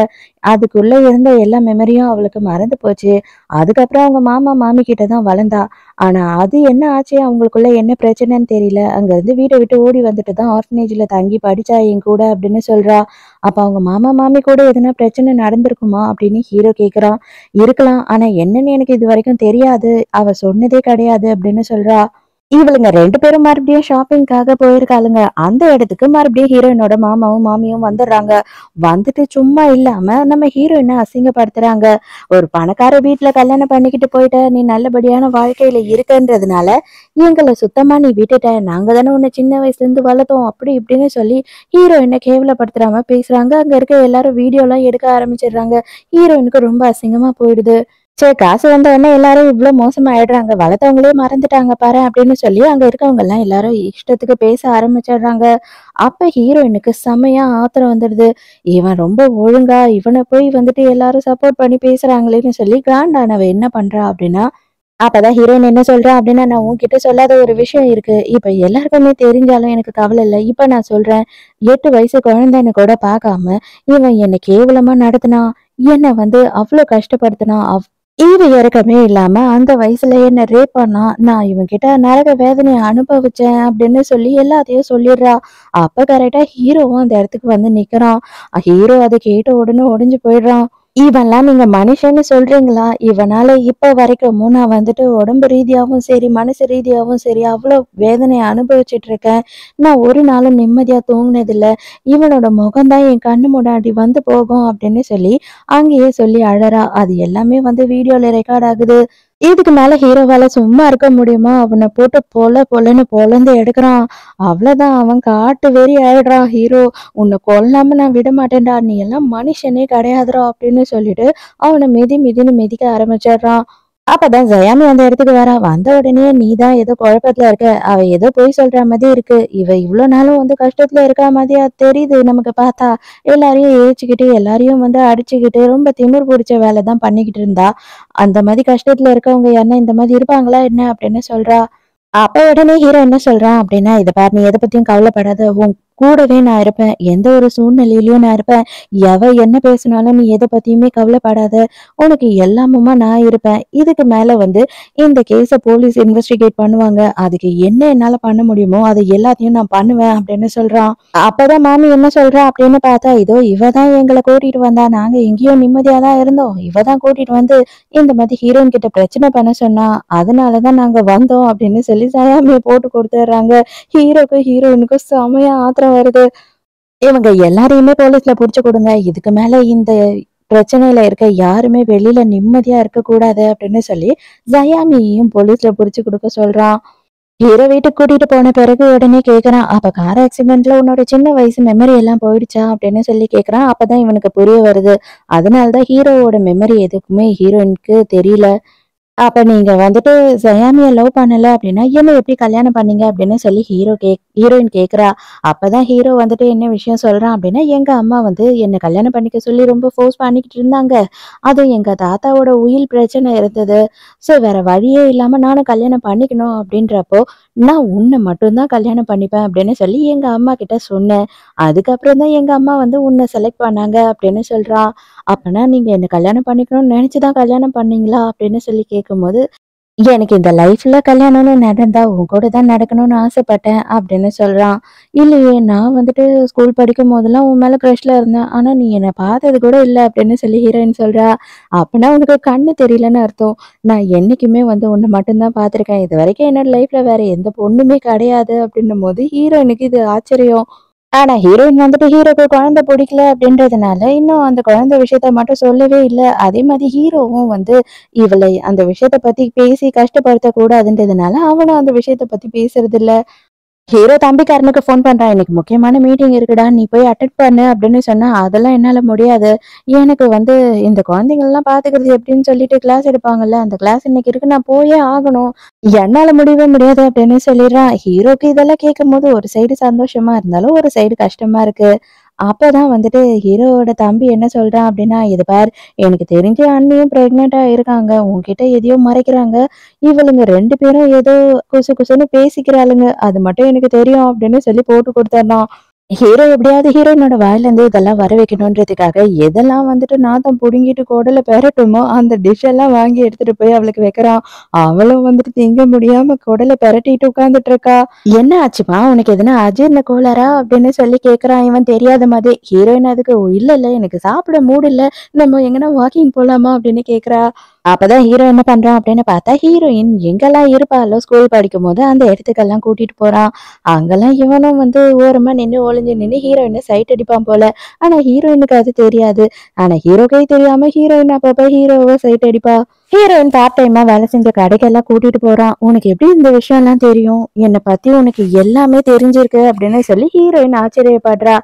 அதுக்குள்ள இருந்த எல்லா மெமரியும் அவளுக்கு மறந்து போச்சு. அதுக்கப்புறம் அவங்க மாமா மாமி கிட்ட தான் வளர்ந்தா. ஆனா அது என்ன ஆச்சு, அவங்களுக்குள்ள என்ன பிரச்சனைன்னு தெரியல. அங்க இருந்து வீட்டை விட்டு ஓடி வந்துட்டு தான் ஆர்ஃபனேஜ்ல தங்கி படிச்சா என் கூட அப்படின்னு சொல்றா. அப்ப அவங்க மாமா மாமி கூட எதுனா பிரச்சனை நடந்திருக்குமா அப்படின்னு ஹீரோ கேக்குறான். இருக்கலாம். ஆனா என்னன்னு எனக்கு இது வரைக்கும் தெரியாது. அவ சொன்னதே கிடையாது அப்படின்னு சொல்றா. இவளுங்க 2 பேரும் மறுபடியும் ஷாப்பிங்காக போயிருக்காளுங்க. அந்த இடத்துக்கு மறுபடியும் ஹீரோயினோட மாமாவும் மாமியும் வந்துடுறாங்க. வந்துட்டு சும்மா இல்லாம நம்ம ஹீரோயினை அசிங்கப்படுத்துறாங்க. ஒரு பணக்கார வீட்டுல கல்யாணம் பண்ணிக்கிட்டு போயிட்ட, நீ நல்லபடியான வாழ்க்கையில இருக்கன்றதுனால எங்களை சுத்தமா நீ விட்டுட்ட. நாங்க தானே உன்னை சின்ன வயசுல இருந்து வளர்த்தோம் அப்படி இப்படின்னு சொல்லி ஹீரோயினை கேவலப்படுத்துறாம பேசுறாங்க. அங்க இருக்க எல்லாரும் வீடியோ எல்லாம் எடுக்க ஆரம்பிச்சிடுறாங்க. ஹீரோயினுக்கு ரொம்ப அசிங்கமா போயிடுது. சரி காசு வந்த உடனே எல்லாரும் இவ்வளவு மோசமா ஆயிடுறாங்க, வளர்த்தவங்களே மறந்துட்டாங்க பாரு அப்படின்னு சொல்லி அங்க இருக்கவங்க எல்லாம் எல்லாரும் இஷ்டத்துக்கு பேச ஆரம்பிச்சிடுறாங்க. அப்ப ஹீரோயினுக்கு செமையா ஆத்திரம் வந்துடுது. இவன் ரொம்ப ஒழுங்கா இவனை போய் வந்துட்டு எல்லாரும் சப்போர்ட் பண்ணி பேசுறாங்களேன்னு சொல்லி காண்டானவ என்ன பண்றா அப்படின்னா, அப்பதான் ஹீரோயின் என்ன சொல்றா அப்படின்னா, நான் உன்கிட்ட சொல்லாத ஒரு விஷயம் இருக்கு. இப்ப எல்லாருக்குமே தெரிஞ்சாலும் எனக்கு கவலை இல்லை. இப்ப நான் சொல்றேன். 8 வயசு குழந்தைன்னு கூட பார்க்காம இவன் என்னை கேவலமா நடத்தினான். என்னை வந்து அவ்வளவு கஷ்டப்படுத்தினான். ஈவு இறக்கமே இல்லாம அந்த வயசுல என்ன ரேப் பண்ணா. நான் இவன்கிட்ட நரக வேதனையை அனுபவிச்சேன் அப்படின்னு சொல்லி எல்லாத்தையும் சொல்லிடுறா. அப்ப கரெக்டா ஹீரோவும் அந்த இடத்துக்கு வந்து நிக்கிறான். ஹீரோ அதை கேட்ட உடனே உடைஞ்சு போயிடுறான். இவன்லாம் நீங்க மனுஷன்னு சொல்றீங்களா? இவனால இப்ப வரைக்குமும் நான் வந்துட்டு உடம்பு ரீதியாவும் சரி, மனசு ரீதியாவும் சரி அவ்வளவு வேதனையை அனுபவிச்சுட்டு இருக்கேன். நான் ஒரு நாளும் நிம்மதியா தூங்குனதில்ல. இவனோட முகம்தான் என் கண்ணு முன்னாடி வந்து போகும் அப்படின்னு சொல்லி அங்கேயே சொல்லி அழறா. அது எல்லாமே வந்து வீடியோல ரெக்கார்ட் ஆகுது. இதுக்கு மேல ஹீரோவால சும்மா இருக்க முடியுமா? அவனை போட்டு பொல பொலன்னு பொளந்து எடுக்கிறான். அவ்வளவுதான், அவன் காட்டு வெறி ஆயிடுறான் ஹீரோ. உன்னை கொல்லாம நான் விட மாட்டேன்டா, நீ எல்லாம் மனுஷனே கிடையாதுடா அப்படின்னு சொல்லிட்டு அவனை மிதி மிதின்னு மிதிக்க ஆரம்பிச்சிடுறான். அப்பதான் ஜெயாமி அந்த இடத்துக்கு வரா. வந்த உடனே நீ தான் ஏதோ குழப்பத்துல இருக்க. அவ ஏதோ பொய் சொல்ற மாதிரி இருக்கு. இவ இவ்ளோ நாளும் கஷ்டத்துல இருக்கா மாதிரியா தெரியுது நமக்கு பார்த்தா. எல்லாரையும் ஏச்சுக்கிட்டு, எல்லாரையும் அடிச்சுக்கிட்டு, ரொம்ப திமிரு புடிச்ச வேலை தான் பண்ணிக்கிட்டு இருந்தா. அந்த மாதிரி கஷ்டத்துல இருக்கவங்க யாருன்னா இந்த மாதிரி இருப்பாங்களா என்ன? அப்படின்னு சொல்றா. அப்ப உடனே ஹீரோ என்ன சொல்றான் அப்படின்னா, "இத பாரு நீ எத பத்தியும் கவலைப்படாத. உன் கூடவே நான் இருப்பேன். எந்த ஒரு சூழ்நிலையிலயும் நான் இருப்பேன். எவ என்ன பேசினாலும் நீ எத பத்தியுமே கவலைப்படாத. உனக்கு எல்லாமுமா நான் இருப்பேன். இதுக்கு மேல இந்த கேஸ போலீஸ் இன்வெஸ்டிகேட் பண்ணுவாங்க. அதுக்கு என்ன என்னால பண்ண முடியுமோ, அது எல்லாத்தையும் நான் பண்ணுவேன்" அப்படின்னு சொல்றான். அப்பதான் மாமி என்ன சொல்றா அப்படின்னு பார்த்தா, "இதோ இவ தான் எங்கள கூட்டிட்டு வந்தா. நாங்க எங்கேயோ நிம்மதியா தான் இருந்தோம். இவ தான் கூட்டிட்டு வந்து இந்த மாதிரி ஹீரோயின் கிட்ட பிரச்சனை பண்ண சொன்னா. அதனால தான் நாங்க வந்தோம்" அப்படின்னு சொல்லி சயாமிய போட்டு குடுத்துடுறாங்க. ஹீரோக்கும் ஹீரோயினுக்கும் செமையா ஆத்திரம் வருது. இவங்க எல்லாரையுமே போலீஸ்ல புடிச்சு குடுங்க. இதுக்கு மேல இந்த பிரச்சனையில இருக்க யாருமே வெளியில நிம்மதியா இருக்கக்கூடாது அப்படின்னு சொல்லி சயாமியையும் போலீஸ்ல புடிச்சு குடுக்க சொல்றான். ஹீரோ வீட்டுக்கு கூட்டிட்டு போன பிறகு உடனே கேக்குறான், "அப்ப கார் ஆக்சிடென்ட்ல உன்னோட சின்ன வயசு மெமரி எல்லாம் போயிடுச்சா?" அப்படின்னு சொல்லி கேக்குறான். அப்பதான் இவனுக்கு புரிய வருது. அதனாலதான் ஹீரோவோட மெமரி எதுக்குமே ஹீரோயினுக்கு தெரியல. அப்ப நீங்க ஜெயாமிய லவ் பண்ணல அப்படின்னா, என்ன எப்படி கல்யாணம் பண்ணீங்க? அப்படின்னு சொல்லி ஹீரோயின் கேட்கிறா. அப்பதான் ஹீரோ என்ன விஷயம் சொல்றான் அப்படின்னா, எங்க அம்மா என்ன கல்யாணம் பண்ணிக்க சொல்லி ரொம்ப ஃபோர்ஸ் பண்ணிக்கிட்டு இருந்தாங்க. அதுவும் எங்க தாத்தாவோட உயில் பிரச்சனை இருந்தது. ஸோ வேற வழியே இல்லாம நானும் கல்யாணம் பண்ணிக்கணும் அப்படின்றப்போ, நான் உன்ன மட்டும் தான் கல்யாணம் பண்ணிப்பேன் அப்படின்னு சொல்லி எங்க அம்மா கிட்ட சொன்னேன். அதுக்கப்புறம் தான் எங்க அம்மா உன்ன செலக்ட் பண்ணாங்க அப்படின்னு சொல்றான். அப்பன்னா நீங்க என்ன கல்யாணம் பண்ணிக்கணும்னு நினைச்சு தான் கல்யாணம் பண்ணீங்களா? அப்படின்னு சொல்லி கேட்கும்போது, எனக்கு இந்த லைஃப்ல கல்யாணம்னு நடந்தா உன் கூட தான் நடக்கணும்னு ஆசைப்பட்டேன் அப்படின்னு சொல்றான். இல்லையே நான் ஸ்கூல் படிக்கும்போதெல்லாம் உன் மேல க்ரஷ்ல இருந்தேன். ஆனா நீ என்ன பார்த்தது கூட இல்ல அப்படின்னு சொல்லி ஹீரோயின் சொல்றா. அப்பன்னா உனக்கு கண்ணு தெரியலன்னு அர்த்தம். நான் என்னைக்குமே உன்ன மட்டும் தான் பார்த்துருக்கேன். இதுவரைக்கும் என்னோட லைஃப்ல வேற எந்த பொண்ணுமே கிடையாது அப்படின்னும்போது ஹீரோயினுக்கு இது ஆச்சரியம். ஆனா ஹீரோயின் ஹீரோக்கு குழந்தை பிடிக்கல அப்படின்றதுனால, இன்னும் அந்த குழந்தை விஷயத்த மட்டும் சொல்லவே இல்ல. அதே மாதிரி ஹீரோவும் இவளை அந்த விஷயத்த பத்தி பேசி கஷ்டப்படுத்தக் கூடாதுன்றதுனால, அவனும் அந்த விஷயத்த பத்தி பேசுறதில்ல. ஹீரோ தம்பிக்காரனுக்கு ஃபோன் பண்றான். "இன்னைக்கு முக்கியமான மீட்டிங் இருக்குடா. நீ போய் அட்டெண்ட் பண்ணு" அப்படின்னு சொன்னா, "அதெல்லாம் என்னால முடியாது. எனக்கு இந்த குழந்தைங்களலாம் பார்த்துக்கிறது எப்படின்னு சொல்லிட்டு கிளாஸ் எடுப்பாங்கல்ல, அந்த கிளாஸ் இன்னைக்கு இருக்கு. நான் போயே ஆகணும். என்னால முடியவே முடியாது" அப்படின்னு சொல்லிடுறான். ஹீரோக்கு இதெல்லாம் கேட்கும்போது ஒரு சைடு சந்தோஷமா இருந்தாலும், ஒரு சைடு கஷ்டமா இருக்கு. அப்பதான் ஹீரோவோட தம்பி என்ன சொல்றான் அப்படின்னா, "இது பார் எனக்கு தெரிஞ்சு அண்ணியும் பிரெக்னன்ட்டா இருக்காங்க. உன்கிட்ட எதையோ மறைக்கிறாங்க. இவளுங்க 2 பேரும் ஏதோ குசு குசுன்னு பேசிக்கிறாளுங்க. அது மட்டும் எனக்கு தெரியும்" அப்படின்னு சொல்லி போட்டு குடுத்துர்றான். ஹீரோ எப்படியாவது ஹீரோயினோட வாயிலேருந்து இதெல்லாம் வர வைக்கணுன்றதுக்காக எதெல்லாம் நாத்தம் புடுங்கிட்டு குடல பெரட்டுமோ அந்த டிஷ் எல்லாம் வாங்கி எடுத்துட்டு போய் அவளுக்கு வைக்கிறான். அவளும் திங்க முடியாம குடல பெரட்டிட்டு உட்கார்ந்துட்டு இருக்கா. "என்ன ஆச்சுமா? உனக்கு எதுனா அஜீரண கோளாறா?" அப்படின்னு சொல்லி கேட்கறான் இவன் தெரியாத மாதிரி. ஹீரோயின் அதுக்கு, "ஓ இல்ல இல்ல எனக்கு சாப்பிட மூடு இல்ல. நம்ம எங்கன்னா வாக்கிங் போலாமா?" அப்படின்னு கேட்கறா. அப்பதான் ஹீரோ என்ன பண்றான் அப்படின்னு பார்த்தா, ஹீரோயின் எங்கெல்லாம் இருப்பாளோ ஸ்கூல் படிக்கும்போது அந்த இடத்துக்கெல்லாம் கூட்டிட்டு போறான். அங்கெல்லாம் இவனும் ஓரமா நின்னு ஒளிஞ்சு நின்னு ஹீரோயின சைட் அடிப்பான் போல. ஆனா ஹீரோயினுக்கு அது தெரியாது. ஆனா ஹீரோக்கே தெரியாம ஹீரோயின் அப்பப்ப ஹீரோவ சைட் அடிப்பா. ஹீரோயின் பார்ட் டைமா வேலை செஞ்ச கடைக்கெல்லாம் கூட்டிட்டு போறான். "உனக்கு எப்படி இந்த விஷயம்லாம் தெரியும்? என்னை பத்தி உனக்கு எல்லாமே தெரிஞ்சிருக்கு" அப்படின்னு சொல்லி ஹீரோயின் ஆச்சரியப்படுறா.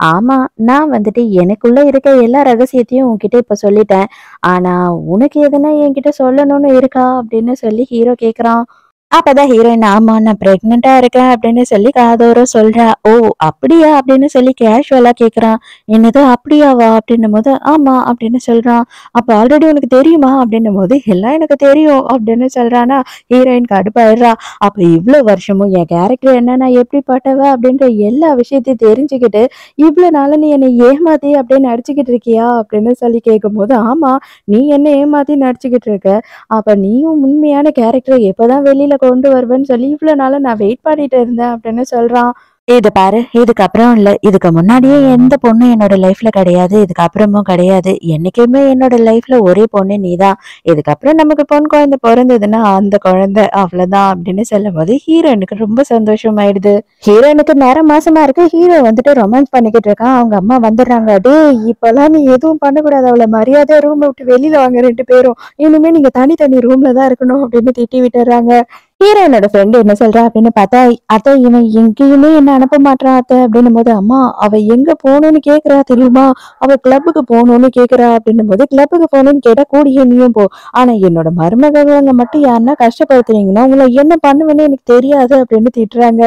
"ஆமா, நான் எனக்குள்ள இருக்க எல்லா ரகசியத்தையும் உன்கிட்ட இப்ப சொல்லிட்டேன். ஆனா உனக்கு எதுனா என்கிட்ட சொல்லணும்னு இருக்கா?" அப்படின்னு சொல்லி ஹீரோ கேக்குறான். அப்பதான் ஹீரோயின், "ஆமா நான் பிரெக்னென்ட்டா இருக்கேன்" அப்படின்னு சொல்லி காதோர சொல்றா. "ஓ அப்படியா?" அப்படின்னு சொல்லி கேஷுவலா கேக்குறான். "என்னது அப்படியாவா?" அப்படின்னும்போது, "ஆமா" அப்படின்னு சொல்றான். "அப்ப ஆல்ரெடி உனக்கு தெரியுமா?" அப்படின்னும்போது, "எல்லாம் எனக்கு தெரியும்" அப்படின்னு சொல்றானா, ஹீரோயின் கடுப்பாயிடுறா. "அப்ப இவ்ளோ வருஷமும் என் கேரக்டர் என்ன, நான் எப்படிப்பட்டவ அப்படின்ற எல்லா விஷயத்தையும் தெரிஞ்சுக்கிட்டு, இவ்ளோ நாளா நீ என்னை ஏமாத்தி அப்படியே நடிச்சுக்கிட்டு இருக்கியா?" அப்படின்னு சொல்லி கேட்கும்போது, "ஆமா, நீ என்ன ஏமாத்தி நடிச்சுக்கிட்டு இருக்க. அப்ப நீயும் உண்மையான கேரக்டர எப்பதான் வெளியில கொண்டு வருவேன்னு சொல்லி இவ்ளோ நாளா நான் வெயிட் பண்ணிட்டு இருந்தேன்" அப்படின்னு சொல்றான். "இது பாரு, இதுக்கப்புறம் இல்ல. இதுக்கு முன்னாடியே எந்த பொண்ணும் என்னோட லைஃப்ல கிடையாது. இதுக்கப்புறமும் கிடையாது. என்னைக்குமே என்னோட லைஃப்ல ஒரே பொண்ணு நீதான். இதுக்கப்புறம் நமக்கு பொண் குழந்தை பொறந்ததுன்னா அந்த குழந்தை அவ்வளவுதான்" அப்படின்னு சொல்லும்போது ஹீரோயினுக்கு ரொம்ப சந்தோஷமாயிடுது. ஹீரோயினுக்கு நேரம் மாசமா இருக்கு. ஹீரோ ரொமான்ஸ் பண்ணிக்கிட்டு இருக்கான். அவங்க அம்மா வந்துடுறாங்க. "டேய் இப்பல்லாம் நீ எதுவும் பண்ணக்கூடாது. அவள மரியாதையா ரூம விட்டு வெளியில வாங்க 2 பேரும். இனிமே நீங்க தனி தனி ரூம்ல தான் இருக்கணும்" அப்படின்னு திட்டி விட்டுர்றாங்க. ஹீரோயினோட ஃப்ரெண்டு என்ன சொல்றா அப்படின்னு பார்த்தா, "அத்தை இவன் எங்கேயுமே என்ன அனுப்ப மாட்றான் அத்தை" அப்படின்னும்போது, "அம்மா அவ எங்க போகணும்னு கேட்கிறா தெரியுமா? அவ கிளப்புக்கு போகணும்னு கேட்கிறா" அப்படின்னும்போது, "கிளப்புக்கு போகணும்னு கேட்டா கூடயே நீயும் போ. ஆனா என்னோட மருமகள்ங்க மட்டும் யாருன்னா கஷ்டப்படுத்துனீங்கன்னா, உங்கள என்ன பண்ணுவேன்னு எனக்கு தெரியாது" அப்படின்னு திட்டுறாங்க.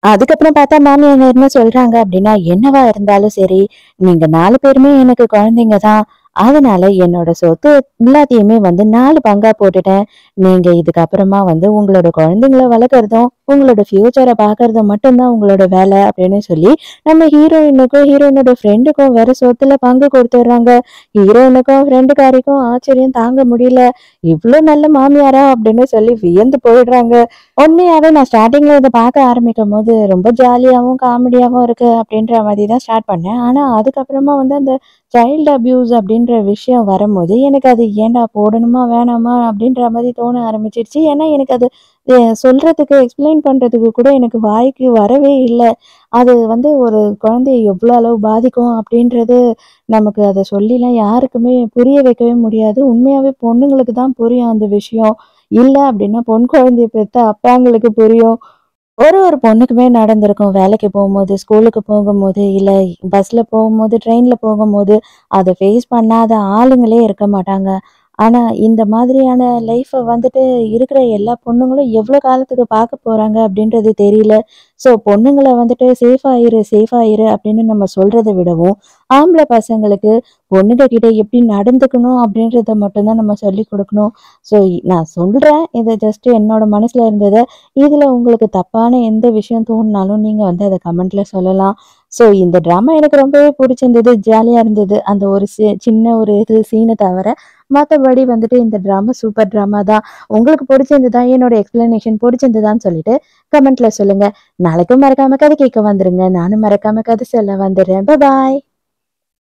அதுக்கப்புறம் பார்த்தா மாமியார் என்ன சொல்றாங்க அப்படின்னா, "என்னவா இருந்தாலும் சரி, நீங்க 4 பேருமே எனக்கு குழந்தைங்க தான். அதனால என்னோட சொத்து எல்லாத்தையுமே வந்து 4 பங்கா போட்டுட்டேன். நீங்க இதுக்கப்புறமா வந்து உங்களோட குழந்தைங்கள வளர்க்கறதும், உங்களோட ஃபியூச்சர பார்க்கறதும் மட்டும் தான் உங்களோட வேலை" அப்படின்னு சொல்லி, நம்ம ஹீரோயினுக்கும், ஹீரோயினோட ஃப்ரெண்டுக்கும் வேற சொத்துல பங்கு குடுத்துடுறாங்க. ஹீரோயினுக்கும், ஃப்ரெண்டுக்காரிக்கும் ஆச்சரியம் தாங்க முடியல. "இவ்ளோ நல்ல மாமியாரா?" அப்படின்னு சொல்லி வியந்து போயிடுறாங்க. உண்மையாவே நான் ஸ்டார்ட்டிங்ல இத பார்க்க ஆரம்பிக்கும்போது, ரொம்ப ஜாலியாவும், காமெடியாவும் இருக்கு அப்படின்ற மாரி தான் ஸ்டார்ட் பண்ணேன். ஆனா, அதுக்கப்புறமா வந்து அந்த சைல்டு அப்யூஸ் அப்படின்ற விஷயம் வரும்போது, எனக்கு அது ஏன்டா போடணுமா? வேணாமா? அப்படின்ற மாரி தோண ஆரம்பிச்சிருச்சு. ஏன்னா, எனக்கு அது சொல்றதுக்கு, எக்ஸ்ப்ளைன் பண்றதுக்கு கூட எனக்கு வாய்க்கு வரவே இல்ல. அது வந்து ஒரு குழந்தைய எவ்வளோ அளவு பாதிக்கும் அப்படின்றது, நமக்கு அத சொல்லிலாம் யாருக்குமே புரிய வைக்கவே முடியாது. உண்மையாவே பொண்ணுங்களுக்கு தான் புரியும் அந்த விஷயம். இல்ல அப்படின்னா, பொண் குழந்தைய பெத்த அப்பாங்களுக்கு புரியும். ஒரு பொண்ணுக்குமே நடந்திருக்கும். வேலைக்கு போகும்போது, ஸ்கூலுக்கு போகும்போது, இல்ல பஸ்ல போகும்போது, ட்ரெயின்ல போகும்போது, அத ஃபேஸ் பண்ணாத ஆளுங்களே இருக்க மாட்டாங்க. ஆனா, இந்த மாதிரியான லைஃப வந்துட்டு இருக்கிற எல்லா பொண்ணுங்களும் எவ்ளோ காலத்துக்கு பார்க்க போறாங்க அப்படின்றது தெரியல. ஸோ பொண்ணுங்கள வந்துட்டு சேஃபா இரு அப்படின்னு நம்ம சொல்றத விடவும், ஆம்பள பசங்களுக்கு பொண்ணுங்க கிட்ட எப்படி நடந்துக்கணும் அப்படின்றத மட்டும் தான் நம்ம சொல்லிக் குடுக்கணும். ஸோ நான் சொல்றேன். இது ஜஸ்ட் என்னோட மனசுல இருந்தத. இதுல உங்களுக்கு தப்பான எந்த விஷயம் தோணுனாலும் நீங்க வந்து அத கமெண்ட்ல சொல்லலாம். ஸோ இந்த ட்ராமா எனக்கு ரொம்பவே புடிச்சிருந்தது. ஜாலியா இருந்தது. அந்த ஒரு சின்ன ஒரு சீன தவிர, மத்தபடி வந்துட்டு இந்த ட்ராமா சூப்பர் ட்ராமா தான். உங்களுக்கு புடிச்சிருந்ததா? என்னோட எக்ஸ்ப்ளனேஷன் புடிச்சிருந்ததான்னு சொல்லிட்டு கமெண்ட்ல சொல்லுங்க. நாளைக்கும் மறக்காம கதை கேட்க வந்துருங்க. நானும் மறக்காம கதை சொல்ல வந்துடுறேன். பாய்.